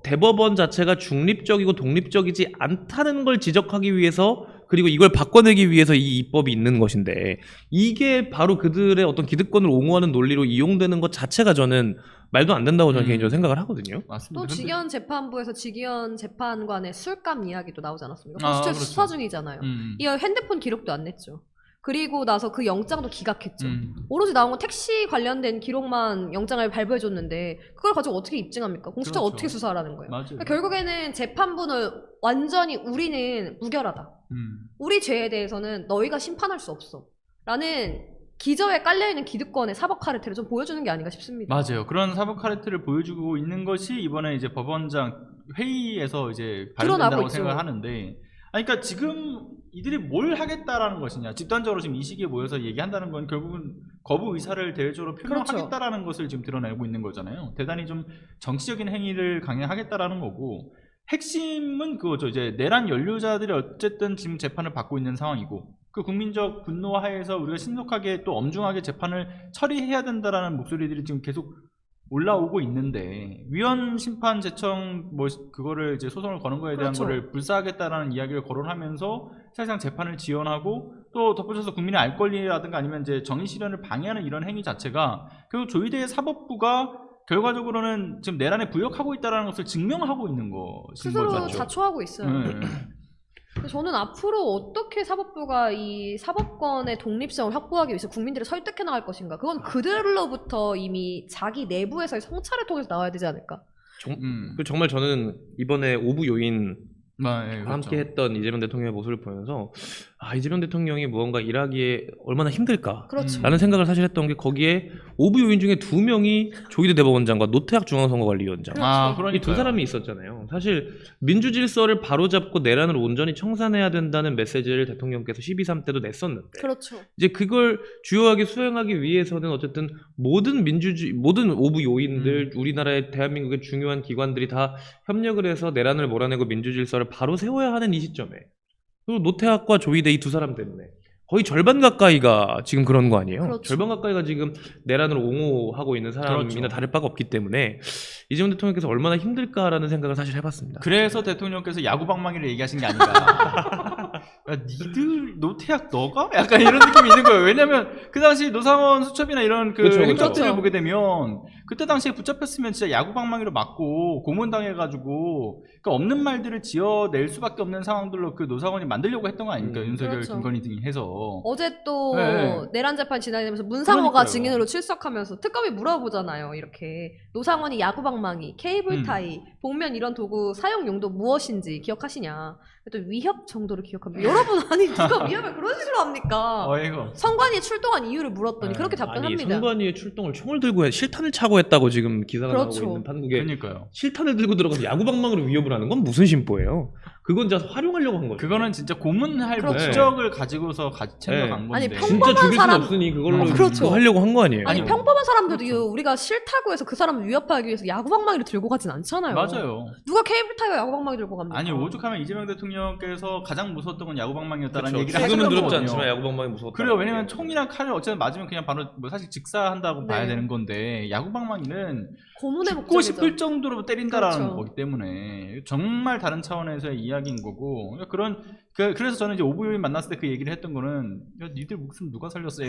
대법원 자체가 중립적이고 독립적이지 않다는 걸 지적하기 위해서, 그리고 이걸 바꿔내기 위해서 이 입법이 있는 것인데, 이게 바로 그들의 어떤 기득권을 옹호하는 논리로 이용되는 것 자체가 저는 말도 안 된다고 저는 개인적으로 생각을 하거든요. 맞습니다. 또 근데- 직위원 재판부에서 직위원 재판관의 술값 이야기도 나오지 않았습니까? 아, 공수처 그렇죠. 수사 중이잖아요. 이 핸드폰 기록도 안 냈죠. 그리고 나서 그 영장도 기각했죠. 오로지 나온 건 택시 관련된 기록만 영장을 발부해줬는데 그걸 가지고 어떻게 입증합니까? 공수처가 그렇죠. 어떻게 수사를 하는 거예요? 맞아요. 그러니까 결국에는 재판부는 완전히 우리는 무결하다. 우리 죄에 대해서는 너희가 심판할 수 없어. 라는 기저에 깔려있는 기득권의 사법 카르텔을 좀 보여주는 게 아닌가 싶습니다. 맞아요. 그런 사법 카르텔을 보여주고 있는 것이 이번에 이제 법원장 회의에서 이제 드러나고 발견된다고 있죠. 생각을 하는데, 그러니까 지금 이들이 뭘 하겠다라는 것이냐, 집단적으로 지금 이 시기에 모여서 얘기한다는 건 결국은 거부 의사를 대외적으로 표명하겠다라는 것을 지금 드러내고 있는 거잖아요. 대단히 좀 정치적인 행위를 강행하겠다라는 거고, 핵심은 그거죠. 이제 내란 연루자들이 어쨌든 지금 재판을 받고 있는 상황이고, 그 국민적 분노 하에서 우리가 신속하게 또 엄중하게 재판을 처리해야 된다라는 목소리들이 지금 계속 올라오고 있는데, 위헌 심판 제청 뭐 그거를 이제 소송을 거는 거에 대한 그렇죠. 거를 불사하겠다라는 이야기를 거론하면서 사실상 재판을 지연하고, 또 덧붙여서 국민의 알 권리라든가 아니면 이제 정의 실현을 방해하는 이런 행위 자체가 결국 조희대의 사법부가 결과적으로는 지금 내란에 부역하고 있다는 것을 증명하고 있는 것인 스스로 거죠. 자초하고 있어요. 네. 근데 저는 앞으로 어떻게 사법부가 이 사법권의 독립성을 확보하기 위해서 국민들을 설득해 나갈 것인가? 그건 그들로부터 이미 자기 내부에서의 성찰을 통해서 나와야 되지 않을까? 정말 저는 이번에 오부 요인 네, 그렇죠. 함께 했던 이재명 대통령의 모습을 보면서 이재명 대통령이 무언가 일하기에 얼마나 힘들까 그렇죠. 라는 생각을 사실 했던 게, 거기에 오부 요인 중에 2명이 조희대 대법원장과 노태학 중앙선거관리위원장, 그렇죠. 이 두 사람이 있었잖아요. 사실 민주 질서를 바로잡고 내란을 온전히 청산해야 된다는 메시지를 대통령께서 12.3 때도 냈었는데, 그렇죠. 이제 그걸 주요하게 수행하기 위해서는 어쨌든 모든 모든 오부 요인들, 우리나라의 대한민국의 중요한 기관들이 다 협력을 해서 내란을 몰아내고 민주 질서를 바로 세워야 하는 이 시점에, 그리고 노태학과 조희대 이 두 사람 때문에 거의 절반 가까이가 지금 그런 거 아니에요? 그렇죠. 절반 가까이가 지금 내란을 옹호하고 있는 사람이나 그렇죠. 다를 바가 없기 때문에 이재명 대통령께서 얼마나 힘들까라는 생각을 사실 해봤습니다. 그래서 대통령께서 야구방망이를 얘기하신 게 아닌가. 야, 니들 노태학 너가? 약간 이런 느낌이 있는 거예요. 왜냐면 그 당시 노상원 수첩이나 이런 그 그렇죠, 행적들을 그렇죠. 보게 되면 그때 당시에 붙잡혔으면 진짜 야구방망이로 맞고 고문당해가지고 그러니까 없는 말들을 지어낼 수밖에 없는 상황들로 그 노상원이 만들려고 했던 거 아닙니까? 윤석열, 그렇죠. 김건희 등이 해서. 어제 또 네. 내란 재판 진행되면서 문상호가 그러니까요. 증인으로 출석하면서 특검이 물어보잖아요. 이렇게 노상원이 야구방망이, 케이블 타이, 복면 이런 도구 사용 용도 무엇인지 기억하시냐? 또 위협 정도를 기억합니다. 여러분, 아니 누가 위협을 그런 식으로 합니까? 이거. 성관이 출동한 이유를 물었더니 네. 그렇게 아니, 답변합니다. 선관위의 출동을 총을 들고 실탄을 차고 했다고 지금 기사가 그렇죠. 나오고 있는 판국에, 그러니까요. 실탄을 들고 들어가서 야구방망이로 위협을 하는 건 무슨 심보예요? 그건 진짜 활용하려고 한 거죠. 그거는 진짜 고문할 그렇죠. 목적을 가지고서 챙겨간 건데. 아니, 진짜 평범한 죽일 수는 사람- 없으니 그걸로 그렇죠. 그거 하려고 한 거 아니에요? 아니 평범한 사람들도 우리가 싫다고 해서 그 사람을 위협하기 위해서 야구방망이를 들고 가진 않잖아요. 맞아요. 누가 케이블 타이어 야구방망이 들고 갑니까? 아니 오죽하면 이재명 대통령께서 가장 무서웠던 건 야구방망이였다는 그렇죠. 얘기를 지금은 하셨던 두렵지 거거든요. 않지만 야구방망이 무서웠다. 그래요. 왜냐면 총이랑 칼을 어쨌든 맞으면 그냥 바로 뭐 사실 직사한다고 네. 봐야 되는 건데 야구방망이는 고문의 죽고 목적이죠. 싶을 정도로 때린다라는 그렇죠. 거기 때문에 정말 다른 차원에서의 이야기인 거고, 그러니까 그런 그래서 저는 이제 오부유인 만났을 때 그 얘기를 했던 거는 야 니들 목숨 누가 살렸어?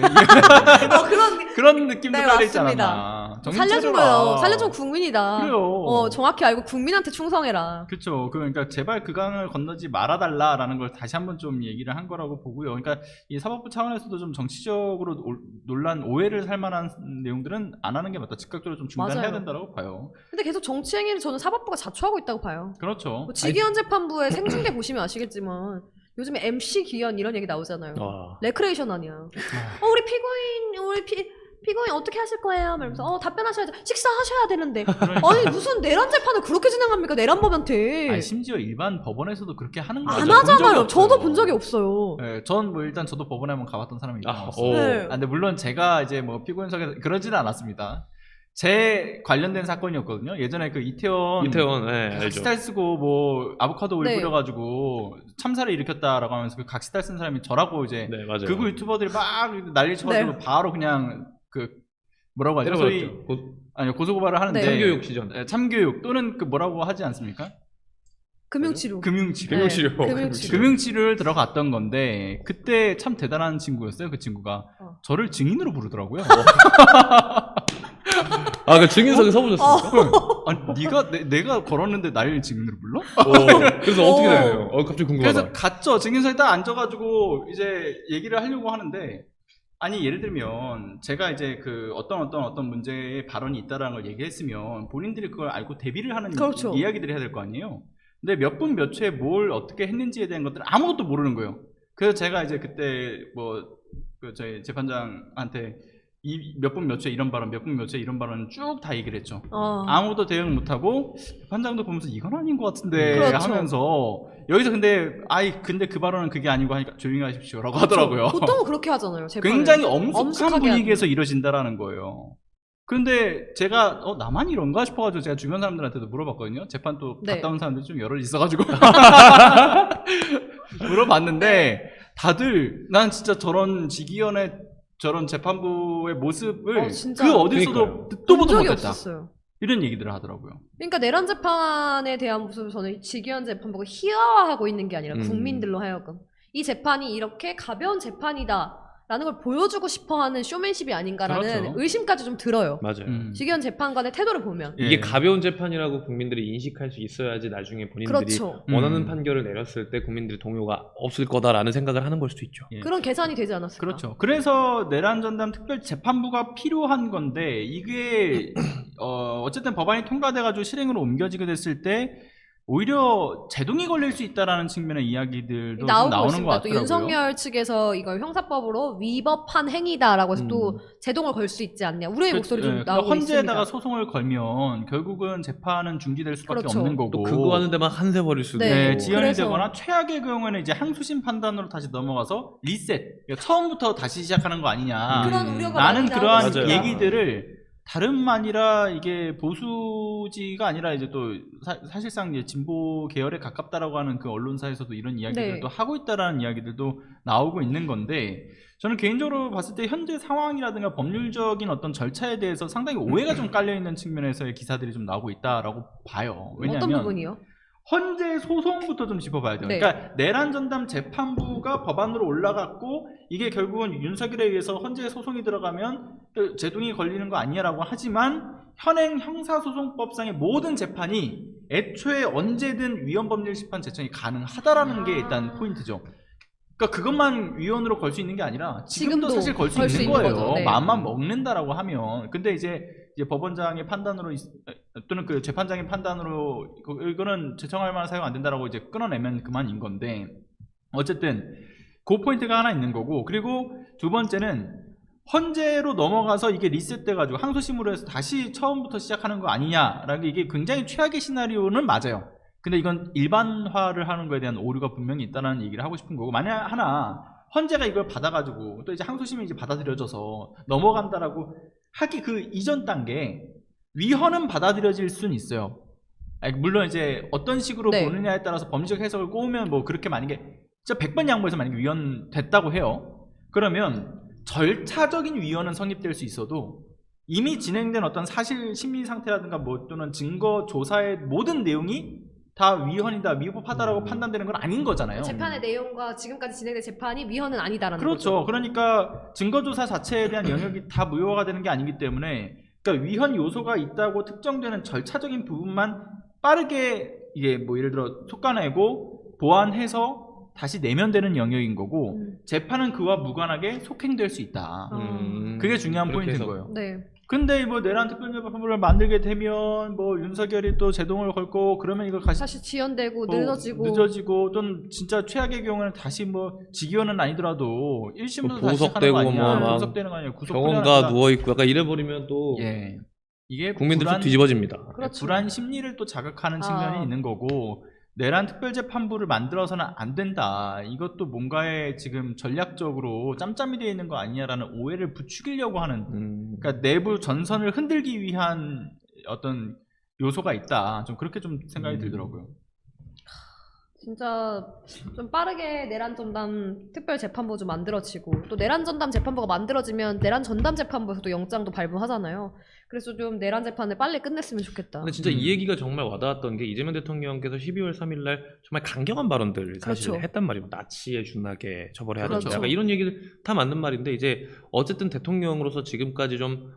그런 느낌도 네, 깔려 있지 맞습니다. 않았나. 살려준 거예요. 살려준 국민이다. 그래요. 정확히 알고 국민한테 충성해라. 그렇죠. 그러니까 제발 그 강을 건너지 말아달라라는 걸 다시 한번 좀 얘기를 한 거라고 보고요. 그러니까 이 사법부 차원에서도 좀 정치적으로 논란, 오해를 살 만한 내용들은 안 하는 게 맞다. 즉각적으로 좀 중단해야 맞아요. 된다고 봐요. 근데 계속 정치 행위를 저는 사법부가 자초하고 있다고 봐요. 그렇죠. 뭐 직위원 재판부의 생중계 보시면 아시겠지만 요즘에 MC 기현 이런 얘기 나오잖아요. 레크레이션 아니야. 우리 피고인 어떻게 하실 거예요? 말면서 답변하셔야죠. 식사하셔야 되는데. 아니 무슨 내란 재판을 그렇게 진행합니까? 내란법한테. 아니, 심지어 일반 법원에서도 그렇게 하는 거죠. 안 하잖아요. 저도 본 적이 없어요. 네, 전 뭐 일단 저도 법원에 한번 가봤던 사람이니까. 네. 근데 물론 제가 이제 뭐 피고인석에 그러지는 않았습니다. 제 관련된 사건이었거든요. 예전에 그 이태원 네, 각시탈 쓰고 뭐 아보카도 올 네. 뿌려가지고 참사를 일으켰다라고 하면서 그 각시탈 쓴 사람이 저라고 이제 네, 맞아요. 극우 유튜버들이 막 난리 쳐가지고 네. 바로 그냥 그 뭐라고 하죠? 소위 아니 고소고발을 하는데 네. 참교육 시전. 네, 참교육 또는 그 뭐라고 하지 않습니까? 금융치료. 금융치료. 금융치료. 네, 금융치료. 금융치료를 들어갔던 건데 그때 참 대단한 친구였어요. 그 친구가 저를 증인으로 부르더라고요. 그 증인석에 서보셨습니까? 아니 네가 내가 걸었는데 날 증인으로 불러? 그래서 어떻게 되나요? 갑자기 궁금하다. 그래서 갔죠. 증인석에 딱 앉아가지고 이제 얘기를 하려고 하는데 아니 예를 들면 제가 이제 그 어떤 문제에 발언이 있다라는 걸 얘기했으면 본인들이 그걸 알고 대비를 하는 그렇죠. 이야기들을 해야 될 거 아니에요. 근데 몇 분 몇 초에 뭘 어떻게 했는지에 대한 것들은 아무것도 모르는 거예요. 그래서 제가 이제 그때 뭐 그 저희 재판장한테 몇 분 몇 초에 이런 발언, 몇 분 몇 초에 이런 발언 쭉 다 얘기를 했죠. 아무도 대응 못하고 재판장도 보면서 이건 아닌 것 같은데 그렇죠. 하면서 여기서 근데 그 발언은 그게 아니고 하니까 조용히 하십시오라고 그렇죠. 하더라고요. 보통은 그렇게 하잖아요. 재판을. 굉장히 엄숙한 엄숙하게 분위기에서 이러신다라는 거예요. 근데 제가 나만 이런가 싶어가지고 제가 주변 사람들한테도 물어봤거든요. 재판 또 네. 갔다 온 사람들이 좀 여럿 있어가지고 물어봤는데 다들 난 진짜 저런 직위원회 저런 재판부의 모습을 진짜. 그 어디서도 그러니까요. 듣도 본 보도 적이 못했다. 없었어요. 이런 얘기들을 하더라고요. 그러니까 내란 재판에 대한 모습을 저는 직위원 재판부가 희화화하고 있는 게 아니라 국민들로 하여금 이 재판이 이렇게 가벼운 재판이다라는 걸 보여주고 싶어하는 쇼맨십이 아닌가라는 그렇죠. 의심까지 좀 들어요. 맞아요. 직위원 재판관의 태도를 보면. 예. 이게 가벼운 재판이라고 국민들이 인식할 수 있어야지 나중에 본인들이 그렇죠. 원하는 판결을 내렸을 때 국민들이 동요가 없을 거다라는 생각을 하는 걸 수도 있죠. 예. 그런 계산이 되지 않았을까. 그렇죠. 그래서 내란 전담 특별 재판부가 필요한 건데 이게 어쨌든 법안이 통과돼가지고 실행으로 옮겨지게 됐을 때 오히려 제동이 걸릴 수 있다라는 측면의 이야기들도 좀 나오는 것 있습니다. 또 같더라고요. 윤석열 측에서 이걸 형사법으로 위법한 행위다라고 해서 또 제동을 걸 수 있지 않냐. 우리의 목소리 좀 나오고 헌재에다가 있습니다. 소송을 걸면 결국은 재판은 중지될 수밖에 그렇죠. 없는 거고 또 그거 하는 데만 한세 버릴 수도 네, 있고. 지연이 그래서- 되거나 최악의 경우에는 이제 항소심 판단으로 다시 넘어가서 리셋 그러니까 처음부터 다시 시작하는 거 아니냐 그런 우려가 라는 많이 그러한 맞아요. 얘기들을 다름 아니라 이게 보수지가 아니라 이제 또 사실상 이제 진보 계열에 가깝다라고 하는 그 언론사에서도 이런 이야기들도 네. 하고 있다라는 이야기들도 나오고 있는 건데 저는 개인적으로 봤을 때 현재 상황이라든가 법률적인 어떤 절차에 대해서 상당히 오해가 좀 깔려 있는 측면에서의 기사들이 좀 나오고 있다라고 봐요. 어떤 왜냐하면 부분이요? 헌재 소송부터 좀 짚어봐야 돼요. 네. 그러니까 내란 전담 재판부가 법안으로 올라갔고 이게 결국은 윤석열에 의해서 헌재 소송이 들어가면 또 제동이 걸리는 거 아니냐라고 하지만 현행 형사소송법상의 모든 재판이 애초에 언제든 위헌법률심판 제청이 가능하다라는 게 일단 포인트죠. 그러니까 그것만 위헌으로 걸 수 있는 게 아니라 지금도 사실 걸 수 있는 거예요. 거죠. 네. 마음만 먹는다라고 하면. 근데 이제 법원장의 판단으로 또는 그 재판장의 판단으로 이거는 제청할 만한 사유가 안 된다라고 이제 끊어내면 그만인 건데 어쨌든 그 포인트가 하나 있는 거고 그리고 두 번째는 헌재로 넘어가서 이게 리셋돼가지고 항소심으로 해서 다시 처음부터 시작하는 거 아니냐라는 게 이게 굉장히 최악의 시나리오는 맞아요. 근데 이건 일반화를 하는 거에 대한 오류가 분명히 있다는 얘기를 하고 싶은 거고 만약 하나 헌재가 이걸 받아가지고 또 이제 항소심이 이제 받아들여져서 넘어간다라고 하기 그 이전 단계 위헌은 받아들여질 수는 있어요. 아니, 물론 이제 어떤 식으로 네. 보느냐에 따라서 법리적 해석을 꼬우면 뭐 그렇게 만약에 진짜 100번 양보해서 만약에 위헌 됐다고 해요. 그러면 절차적인 위헌은 성립될 수 있어도 이미 진행된 어떤 사실 심리 상태라든가 뭐 또는 증거 조사의 모든 내용이 다 위헌이다, 위법하다라고 판단되는 건 아닌 거잖아요. 재판의 내용과 지금까지 진행된 재판이 위헌은 아니다라는 그렇죠. 거죠. 그러니까 증거조사 자체에 대한 영역이 다 무효화가 되는 게 아니기 때문에, 그러니까 위헌 요소가 있다고 특정되는 절차적인 부분만 빠르게 이게 뭐 예를 들어 속아내고 보완해서 다시 내면 되는 영역인 거고, 재판은 그와 무관하게 속행될 수 있다. 그게 중요한 그렇게 포인트인 해서. 거예요. 네. 근데 뭐 내란 특별재판부를 만들게 되면 뭐 윤석열이 또 제동을 걸고 그러면 이거 다시 지연되고 뭐 늦어지고 좀 진짜 최악의 경우는 다시 뭐 직위원은 아니더라도 1심부터 뭐 다시 하는 보석되고 거 아니야. 뭐 막 보석되는 거 아니야. 병원가 누워 있고 약간 이래버리면 또 예. 이게 국민들 쭉 뒤집어집니다. 그렇죠. 불안 심리를 또 자극하는 측면이 있는 거고, 내란 특별재판부를 만들어서는 안 된다. 이것도 뭔가에 지금 전략적으로 짬짬이 되어 있는 거 아니냐라는 오해를 부추기려고 하는, 그러니까 내부 전선을 흔들기 위한 어떤 요소가 있다. 좀 그렇게 좀 생각이 들더라고요. 진짜 좀 빠르게 내란 전담 특별 재판부 좀 만들어지고, 또 내란 전담 재판부가 만들어지면 내란 전담 재판부에서도 영장도 발부하잖아요. 그래서 좀 내란 재판을 빨리 끝냈으면 좋겠다. 근데 진짜 이 얘기가 정말 와닿았던 게 이재명 대통령께서 12월 3일 날 정말 강경한 발언들을 사실 그렇죠. 했단 말이에요. 나치에 준하게 처벌해야 된다. 그렇죠. 약간 이런 얘기를 다 맞는 말인데, 이제 어쨌든 대통령으로서 지금까지 좀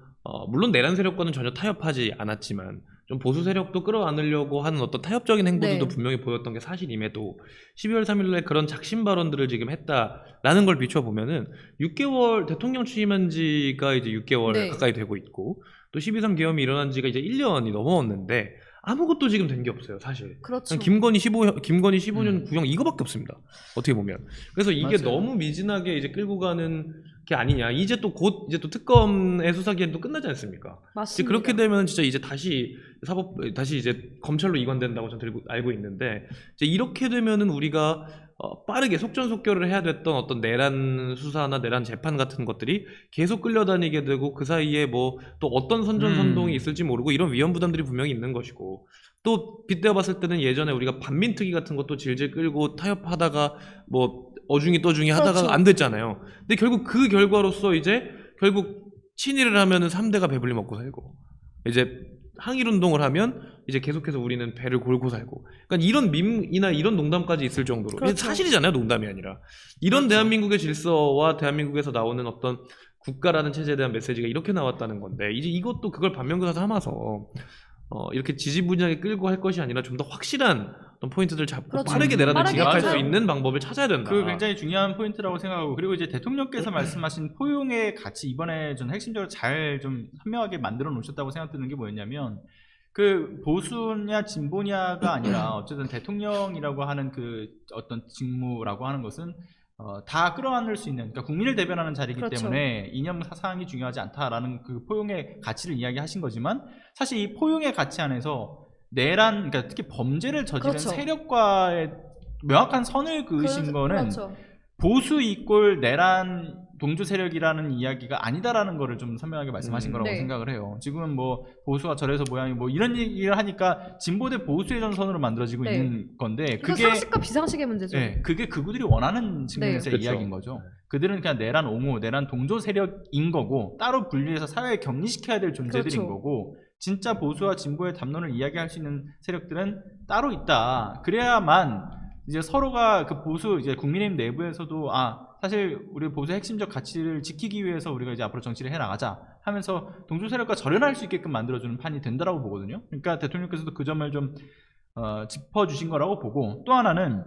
물론 내란 세력과는 전혀 타협하지 않았지만 좀 보수 세력도 끌어안으려고 하는 어떤 타협적인 행보들도 네. 분명히 보였던 게 사실임에도 12월 3일 날 그런 작심 발언들을 지금 했다라는 걸 비춰보면은 6개월 대통령 취임한 지가 이제 6개월 네. 가까이 되고 있고, 또 12.3 계엄이 일어난 지가 이제 1년이 넘어왔는데 아무것도 지금 된 게 없어요, 사실. 그렇죠. 김건희 15년 구형 이거밖에 없습니다. 어떻게 보면. 그래서 이게 맞아요. 너무 미진하게 이제 끌고 가는 게 아니냐. 이제 또 곧 이제 또 특검의 수사 기한도 끝나지 않습니까? 이제 맞습니다. 그렇게 되면 진짜 이제 다시 이제 검찰로 이관된다고 저는 알고 있는데, 이제 이렇게 되면은 우리가 빠르게 속전속결을 해야 됐던 어떤 내란 수사나 내란 재판 같은 것들이 계속 끌려다니게 되고, 그 사이에 뭐 또 어떤 선전선동이 있을지 모르고 이런 위험 부담들이 분명히 있는 것이고, 또 빗대어 봤을 때는 예전에 우리가 반민특위 같은 것도 질질 끌고 타협하다가 뭐 어중이 떠중이 하다가 그렇죠. 안 됐잖아요. 근데 결국 그 결과로서 이제 결국 친일을 하면은 3대가 배불리 먹고 살고, 이제 항일운동을 하면 이제 계속해서 우리는 배를 골고 살고, 그러니까 이런 밈이나 이런 농담까지 있을 정도로, 이게 그렇죠. 사실이잖아요, 농담이 아니라. 이런 그렇죠. 대한민국의 질서와 대한민국에서 나오는 어떤 국가라는 체제에 대한 메시지가 이렇게 나왔다는 건데, 이제 이것도 그걸 반면교사 삼아서 이렇게 지지부진하게 끌고 할 것이 아니라 좀 더 확실한 어떤 포인트들 잡고 그렇죠. 빠르게 내란을 빠르게 진압할 수 맞아요. 있는 방법을 찾아야 된다. 그 굉장히 중요한 포인트라고 생각하고, 그리고 이제 대통령께서 말씀하신 포용의 가치, 이번에 좀 핵심적으로 잘 좀 현명하게 만들어 놓으셨다고 생각드는 게 뭐였냐면, 그 보수냐 진보냐가 아니라 어쨌든 대통령이라고 하는 그 어떤 직무라고 하는 것은 다 끌어안을 수 있는, 그러니까 국민을 대변하는 자리이기 그렇죠. 때문에 이념 사상이 중요하지 않다라는 그 포용의 가치를 이야기하신 거지만, 사실 이 포용의 가치 안에서 내란, 그러니까 특히 범죄를 저지른 그렇죠. 세력과의 명확한 선을 그으신 거는 그렇죠. 보수 이꼴 내란 동조 세력이라는 이야기가 아니다라는 거를 좀 선명하게 말씀하신 거라고 네. 생각을 해요. 지금은 뭐 보수가 저래서 모양이 뭐 이런 얘기를 하니까 진보 대 보수의 전선으로 만들어지고 네. 있는 건데, 그게 상식과 비상식의 문제죠. 네, 그게 그들이 원하는 측면에서의 그렇죠. 이야기인 거죠. 그들은 그냥 내란 옹호, 내란 동조 세력인 거고, 따로 분리해서 사회에 격리시켜야 될 존재들인 그렇죠. 거고, 진짜 보수와 진보의 담론을 이야기할 수 있는 세력들은 따로 있다. 그래야만 이제 서로가 그 보수, 이제 국민의힘 내부에서도 사실 우리 보수의 핵심적 가치를 지키기 위해서 우리가 이제 앞으로 정치를 해 나가자 하면서 동조 세력과 절연할 수 있게끔 만들어주는 판이 된다라고 보거든요. 그러니까 대통령께서도 그 점을 좀 짚어주신 거라고 보고, 또 하나는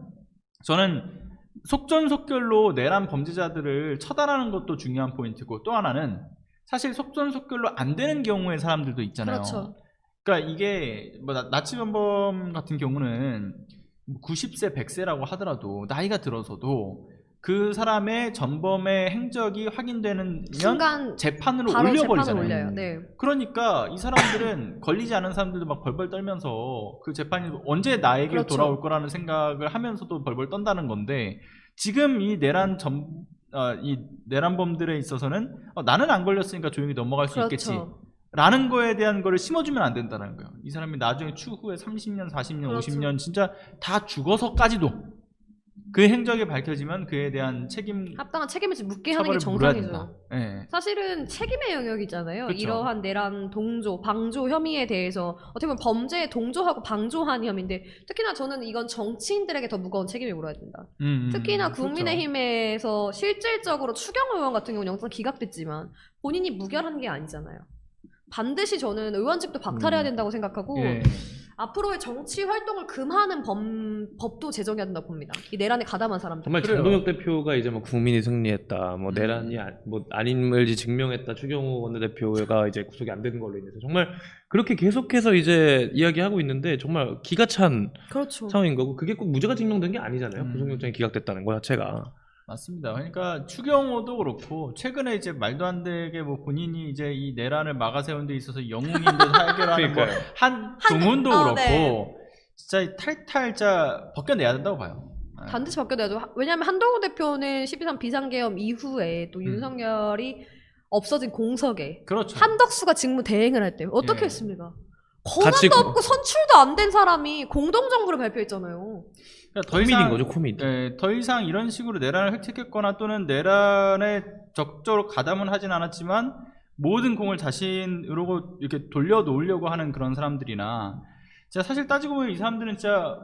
저는 속전속결로 내란 범죄자들을 처단하는 것도 중요한 포인트고, 또 하나는 사실 속전속결로 안 되는 경우의 사람들도 있잖아요. 그렇죠. 그러니까 이게 뭐 나치범 같은 경우는 90세, 100세라고 하더라도 나이가 들어서도 그 사람의 전범의 행적이 확인되는 순간 재판으로 바로 올려버리잖아요. 재판을 올려요. 네. 그러니까 이 사람들은 걸리지 않은 사람들도 막 벌벌 떨면서 그 재판이 언제 나에게 그렇죠. 돌아올 거라는 생각을 하면서도 벌벌 떤다는 건데, 지금 이 이 내란범들에 있어서는 나는 안 걸렸으니까 조용히 넘어갈 수 있겠지 그렇죠. 라는 거에 대한 거를 심어주면 안 된다는 거예요. 이 사람이 나중에 추후에 30년, 40년, 그렇죠. 50년 진짜 다 죽어서까지도 그 행적이 밝혀지면 그에 대한 합당한 책임을 묻게 하는 게 처벌을 물어야 정상이죠. 된다. 예. 사실은 책임의 영역이잖아요. 그쵸. 이러한 내란 동조, 방조 혐의에 대해서 어떻게 보면 범죄에 동조하고 방조한 혐의인데 특히나 저는 이건 정치인들에게 더 무거운 책임이 물어야 된다. 특히나 그렇죠. 국민의힘에서 실질적으로 추경 의원 같은 경우는 영장 기각됐지만 본인이 무결한 게 아니잖아요. 반드시 저는 의원직도 박탈해야 된다고 생각하고 예. 앞으로의 정치 활동을 금하는 법도 제정해야 된다고 봅니다. 이 내란에 가담한 사람들. 정말 그래요. 장동혁 대표가 이제 뭐 국민이 승리했다, 뭐 내란이 뭐 아님을지 증명했다, 추경호 원내대표가 이제 구속이 안 되는 걸로 인해서 정말 그렇게 계속해서 이제 이야기하고 있는데 정말 기가 찬 그렇죠. 상황인 거고 그게 꼭 무죄가 증명된 게 아니잖아요. 구속영장이 기각됐다는 거 자체가. 맞습니다. 그러니까 추경호도 그렇고 최근에 이제 말도 안 되게 뭐 본인이 이제 이 내란을 막아세운 데 있어서 영웅인 듯 해결하는 뭐 그러니까요. 한동훈도 그렇고 네. 진짜 이 탈탈자 벗겨내야 된다고 봐요. 네. 반드시 바뀌어야죠. 왜냐하면 한동훈 대표는 12.3 비상계엄 이후에 또 윤석열이 없어진 공석에 그렇죠. 한덕수가 직무 대행을 할 때 어떻게 예. 했습니까? 같이 권한도 없고 선출도 안 된 사람이 공동정부를 발표했잖아요. 그러니까 더 코미디인 이상 거죠, 코미디. 더 이상 이런 식으로 내란을 획책했거나 또는 내란에 적극적으로 가담은 하진 않았지만 모든 공을 자신으로 이렇게 돌려놓으려고 하는 그런 사람들이나 진짜 사실 따지고 보면 이 사람들은 진짜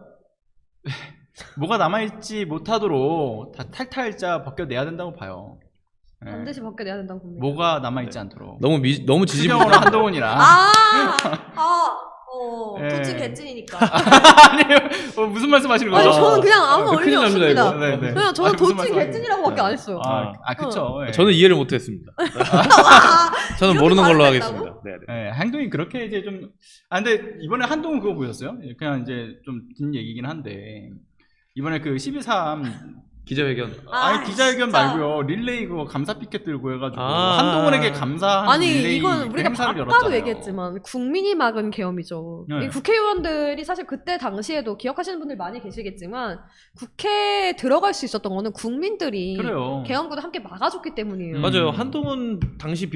뭐가 남아있지 못하도록 다 탈탈자 벗겨내야 된다고 봐요. 예. 반드시 바뀌어야 된다고 봅니다. 뭐가 남아있지 않도록. 너무 지지부. 추경호랑 한동훈이랑 예. 도찐 개찐이니까. 아니요. 무슨 말씀하시는 거죠? 아니 저는 그냥 아무 큰일 의미 납니다, 없습니다. 이거. 네, 네. 그냥 저는 아니, 무슨 도찐 말씀하시는 개찐이라고밖에 안 했어요. 그쵸. 예. 저는 이해를 못했습니다. 저는 이렇게 모르는 걸로 발언했다고? 하겠습니다. 네, 네. 예, 행동이 그렇게 이제 좀, 근데 이번에 한동훈 그거 보셨어요? 그냥 이제 좀 긴 얘기긴 한데, 이번에 그 12.3, 기자회견. 아니 기자회견 진짜. 말고요, 릴레이 그거 감사 피켓 들고 해가지고, 아. 한동훈에게 감사하는 아니 릴레이 이건 우리가 행사를 아까도 열었잖아요. 얘기했지만 국민이 막은 계엄이죠. 네. 이 국회의원들이 사실 그때 당시에도 기억하시는 분들 많이 계시겠지만 국회에 들어갈 수 있었던 거는 국민들이 그래요. 계엄군을 함께 막아줬기 때문이에요. 맞아요. 한동훈 당시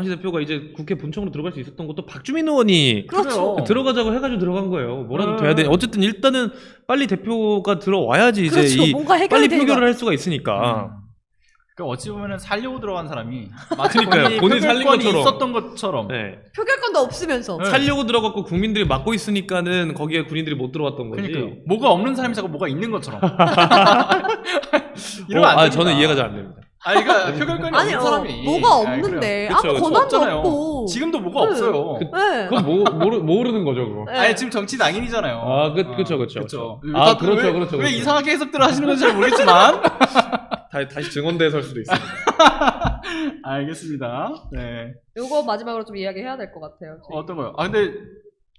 대표가 이제 국회 본청으로 들어갈 수 있었던 것도 박주민 의원이 그렇죠. 그래요. 들어가자고 해가지고 들어간 거예요. 뭐라도 네. 돼야 돼. 어쨌든 일단은 빨리 대표가 들어와야지 이제 그렇죠. 이 뭔가 빨리 해결이 표결을 할 수가 있으니까. 그러니까 어찌 보면은 살려고 들어간 사람이 그러니까요. 본인 살린 표결권이 것처럼. 있었던 것처럼. 네. 표결권도 없으면서. 네. 살려고 들어갔고 국민들이 막고 있으니까는 거기에 군인들이 못 들어왔던 거지. 그러니까요. 뭐가 없는 사람이 자꾸 뭐가 있는 것처럼. 이러면 안 됩니다. 저는 이해가 잘 안 됩니다. 그러니까 표결권이 아니 없는 사람이 뭐가 아니, 없는데 그래요. 그쵸, 아무 그쵸. 권한도 없잖아요. 없고. 지금도 뭐가 네. 없어요. 네. 그건 모르는 거죠, 그거. 네. 아니 지금 정치 낭인이잖아요. 아, 그쵸. 아, 그렇죠. 왜 이상하게 해석들을 하시는 건지 잘 모르겠지만. 다시 증언대에 설 수도 있어요. 알겠습니다. 네. 요거 마지막으로 좀 이야기해야 될 것 같아요. 저희. 어떤 거요? 아 근데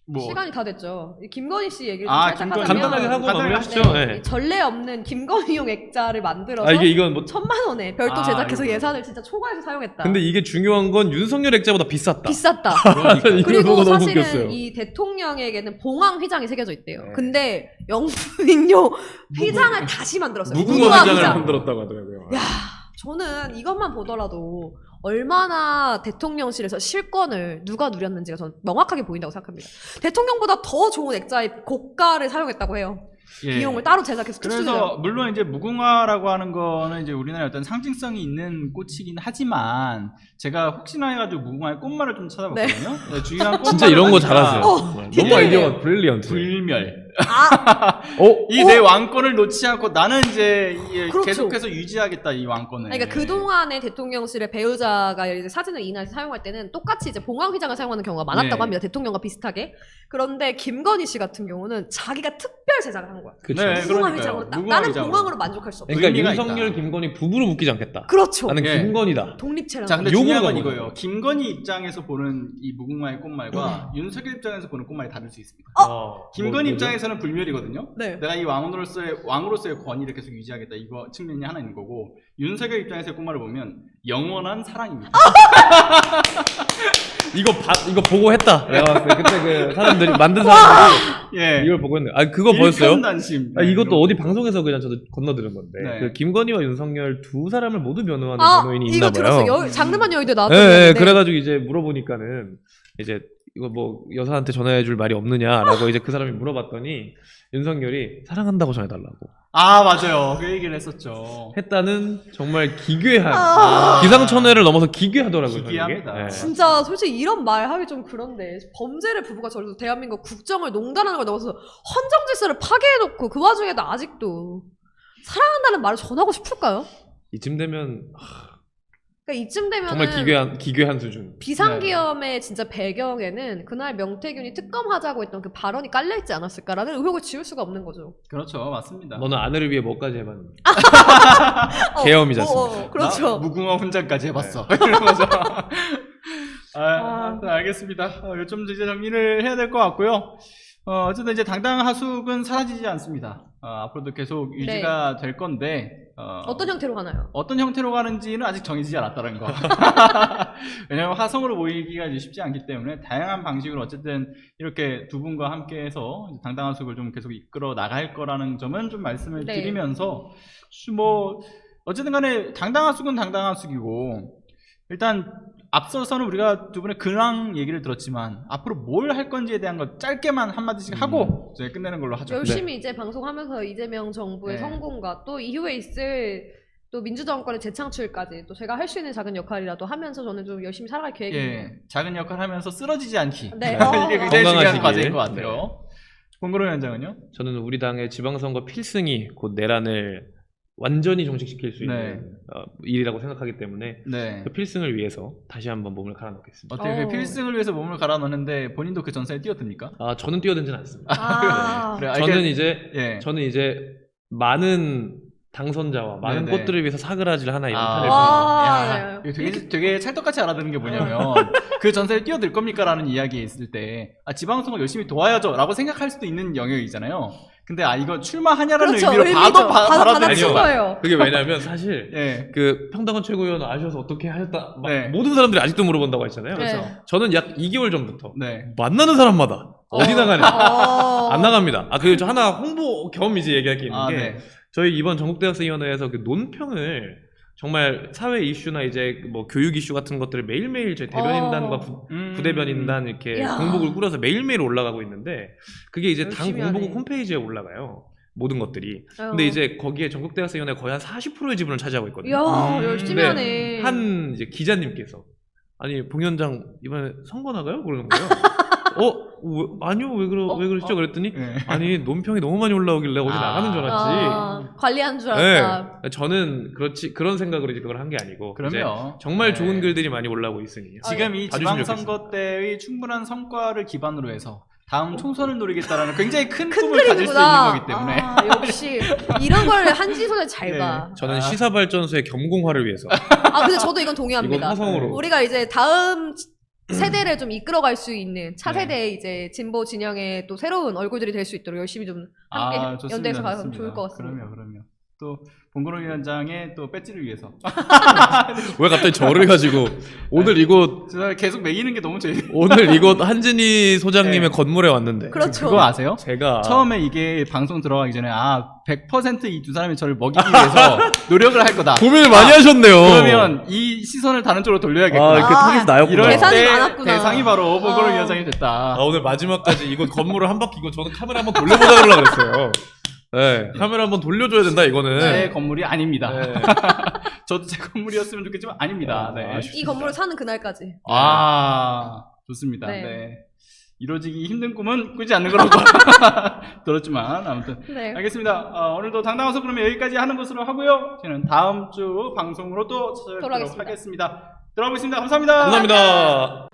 뭐 시간이 다 됐죠. 이 김건희 씨 얘기를 좀 아, 살짝 김건희. 하자면 간단하게 하고 간단하게 마무리하시죠. 네, 네. 이 전례 없는 김건희용 액자를 만들어서 이건 뭐 1,000만 원에 별도 아, 제작해서 이거. 예산을 진짜 초과해서 사용했다. 근데 이게 중요한 건 윤석열 액자보다 비쌌다. 비쌌다. 그러니까. 이거 그리고 보고 너무 사실은 웃겼어요. 이 대통령에게는 봉황 휘장이 새겨져 있대요. 네. 근데 영부인용 휘장을 다시 만들었어요. 무궁화 휘장을 만들었다고 하더라고요. 야, 저는 이것만 보더라도 얼마나 대통령실에서 실권을 누가 누렸는지가 저는 명확하게 보인다고 생각합니다. 대통령보다 더 좋은 액자의 고가를 사용했다고 해요. 예. 비용을 따로 제작해서 특수제작. 그래서 물론 이제 무궁화라고 하는 거는 이제 우리나라의 어떤 상징성이 있는 꽃이긴 하지만 제가 혹시나 해가지고 무궁화의 꽃말을 좀 찾아봤거든요. 네, 중요한 꽃말 진짜 이런 거 잘하세요. 너무 디테일해요. 아이디어가 브릴리언트. 불멸. 어? 이 내 왕권을 놓지 않고 나는 이제 그렇죠. 계속해서 유지하겠다 이 왕권을. 그러니까 그동안에 대통령실의 배우자가 이제 사진을 인화해서 사용할 때는 똑같이 이제 봉황 휘장을 사용하는 경우가 많았다고 네. 합니다. 대통령과 비슷하게. 그런데 김건희 씨 같은 경우는 자기가 특별 제작을 한 거야. 그쵸. 네, 봉황 그러니까요. 휘장으로 딱. 무궁화 나는 휘장으로. 봉황으로 만족할 수 없어. 그러니까 의미가 윤석열, 있다. 김건희 부부로 묶이지 않겠다. 그렇죠. 나는 예. 김건희다. 독립체랑. 자, 근데 요거가 중요한 건 뭐예요? 이거예요. 김건희 입장에서 보는 이 무궁화의 꽃말과 윤석열 입장에서 보는 꽃말이 다를 수 있습니다. 김건희 뭐죠? 입장에서는 불멸이거든요. 네. 내가 이 왕으로서의 권위를 계속 유지하겠다 이거 측면이 하나 있는 거고 윤석열 입장에서의 꽃말을 보면 영원한 사랑입니다. 이거 보고 했다. 내가 봤을 때 그때 그 사람들이 만든 사람들이 예. 이걸 보고 했네. 그거 보였어요? 일편단심. 이것도 어디 방송에서 그냥 저도 건너들은 건데 네. 그 김건희와 윤석열 두 사람을 모두 변호하는 변호인이 이거 있나 봐요. 들었어. 장르만 여의도에 나왔던 네, 이야기인데. 그래가지고 이제 물어보니까는 이제 이거 뭐 여사한테 전해줄 말이 없느냐라고 이제 그 사람이 물어봤더니 윤석열이 사랑한다고 전해달라고. 아 맞아요. 그 얘기를 했었죠. 했다는 정말 기괴한 아. 기상천외를 넘어서 기괴하더라고요. 기괴합니다. 저게. 네. 진짜 솔직히 이런 말 하기 좀 그런데 범죄를 부부가 저래서 대한민국 국정을 농단하는 걸 넘어서 헌정 질서를 파괴해놓고 그 와중에도 아직도 사랑한다는 말을 전하고 싶을까요? 이쯤 되면 그러니까 이쯤 되면은 정말 기괴한 수준. 비상기염의 진짜 배경에는 그날 명태균이 특검하자고 했던 그 발언이 깔려있지 않았을까라는 의혹을 지울 수가 없는 거죠. 그렇죠, 맞습니다. 너는 아내를 위해 뭐까지 해봤는데? 어, 계엄이지 않습니까? 그렇죠. 나 무궁화 훈장까지 해봤어. 이런 거죠. 아. 아무튼 알겠습니다. 요즘 이제 정리를 해야 될 것 같고요. 어쨌든 이제 당당한 하숙은 사라지지 않습니다. 앞으로도 계속 유지가 될 건데 어떤 형태로 가나요? 어떤 형태로 가는지는 아직 정해지지 않았다는 거. 왜냐하면 화성으로 모이기가 이제 쉽지 않기 때문에 다양한 방식으로 어쨌든 이렇게 두 분과 함께해서 당당한 하숙을 좀 계속 이끌어 나갈 거라는 점은 좀 말씀을 네. 드리면서 뭐 어쨌든 간에 당당한 하숙은 당당한 하숙이고 일단 앞서서는 우리가 두 분의 근황 얘기를 들었지만 앞으로 뭘 할 건지에 대한 것 짧게만 한마디씩 하고 저희 끝내는 걸로 하죠. 열심히 이제 방송하면서 이재명 정부의 네. 성공과 또 이후에 있을 또 민주정권의 재창출까지 또 제가 할 수 있는 작은 역할이라도 하면서 저는 좀 열심히 살아갈 계획입니다. 예, 작은 역할 하면서 쓰러지지 않기. 네. 이게 굉장히 중요한 건강하시길. 과제인 것 같아요. 공그로 위원장은요? 저는 우리 당의 지방선거 필승이 곧 내란을 완전히 종식시킬 수 있는 네. 일이라고 생각하기 때문에 네. 그 필승을 위해서 다시 한번 몸을 갈아넣겠습니다. 어떻게 그 필승을 위해서 몸을 갈아 넣는데 본인도 그 전선에 뛰어듭니까? 저는 뛰어들지는 않습니다. 아, 그래, 저는 이제 많은 당선자와 많은 네네. 꽃들을 위해서 사그라질 하나의 연탄을 와. 씁니다. 네. 이거 되게 찰떡같이 알아듣는 게 뭐냐면 그 전선에 뛰어들 겁니까? 라는 이야기에 있을 때 지방선거 열심히 도와야죠 라고 생각할 수도 있는 영역이잖아요. 근데 이거 출마하냐라는 그렇죠. 의미로 봐도 받아들이는 받아친 거예요. 그게 왜냐면 사실 예. 그 평당원 최고위원 아셔서 어떻게 하셨다 막 네. 모든 사람들이 아직도 물어본다고 하시잖아요. 네. 그렇죠. 저는 약 2개월 전부터 네. 만나는 사람마다 어디 나가냐 안 나갑니다. 그리고 저 하나 홍보 겸 이제 얘기할 게 있는 게 네. 저희 이번 전국대학생위원회에서 그 논평을 정말 사회 이슈나 이제 뭐 교육 이슈 같은 것들을 매일매일 저희 대변인단과 부대변인단 이렇게 야. 공복을 꾸려서 매일매일 올라가고 있는데 그게 이제 당 열심히 공보국 하네. 홈페이지에 올라가요. 모든 것들이. 근데 이제 거기에 전국대학생위원회 거의 한 40%의 지분을 차지하고 있거든요. 이야, 열심히 근데 하네. 한 이제 기자님께서 아니 봉위원장 이번에 선거 나가요? 그러는 거예요. 아니요 왜 그러시죠? 그랬더니 네. 아니 논평이 너무 많이 올라오길래 어디 나가는 줄 알았지. 관리한 줄 알았다. 네. 저는 그런 생각으로 이제 그걸 한 게 아니고 이제 그럼요. 정말 네. 좋은 글들이 많이 올라오고 있으니 지금 이 봐주시면 지방선거 때의 충분한 성과를 기반으로 해서 다음 총선을 노리겠다는 굉장히 큰 큰 꿈을 가질 수 있는 그림이구나. 거기 때문에 역시 이런 걸 한지손에 잘 네. 봐. 저는 시사발전소의 겸공화를 위해서 근데 저도 이건 동의합니다. 이건 화성으로 우리가 이제 다음 세대를 좀 이끌어갈 수 있는 차세대의 이제 진보 진영의 또 새로운 얼굴들이 될 수 있도록 열심히 좀 함께 좋습니다, 연대해서 가면 좋습니다. 좋을 것 같습니다. 그럼요. 또 봉건호 위원장의 또 배지를 위해서 왜 갑자기 저를 가지고 오늘 이곳 제가 계속 매기는 게 너무 재밌어요. 오늘 이곳 한진희 소장님의 네. 건물에 왔는데 그렇죠. 그거 아세요? 제가 처음에 이게 방송 들어가기 전에 100% 이 두 사람이 저를 먹이기 위해서 노력을 할 거다. 고민을 많이 하셨네요. 그러면 이 시선을 다른 쪽으로 돌려야겠구나. 이렇게 타깃이 나였구나. 이럴 계산이 때 많았구나. 대상이 바로 봉건호 위원장이 됐다. 오늘 마지막까지 이곳 건물을 한 바퀴 저는 카메라 한번 돌려보자 그러려고 그랬어요. 네, 카메라 한번 돌려줘야 된다 이거는. 제 건물이 아닙니다. 네. 저도 제 건물이었으면 좋겠지만 아닙니다. 네. 아쉽습니다. 이 건물을 사는 그날까지. 좋습니다. 네. 네. 이루어지기 힘든 꿈은 꾸지 않는 거라고 들었지만 아무튼 네. 알겠습니다. 오늘도 당당해서 그러면 여기까지 하는 것으로 하고요. 저는 다음 주 방송으로 또 찾아뵙도록 돌아가겠습니다. 하겠습니다. 들어가겠습니다. 감사합니다. 감사합니다.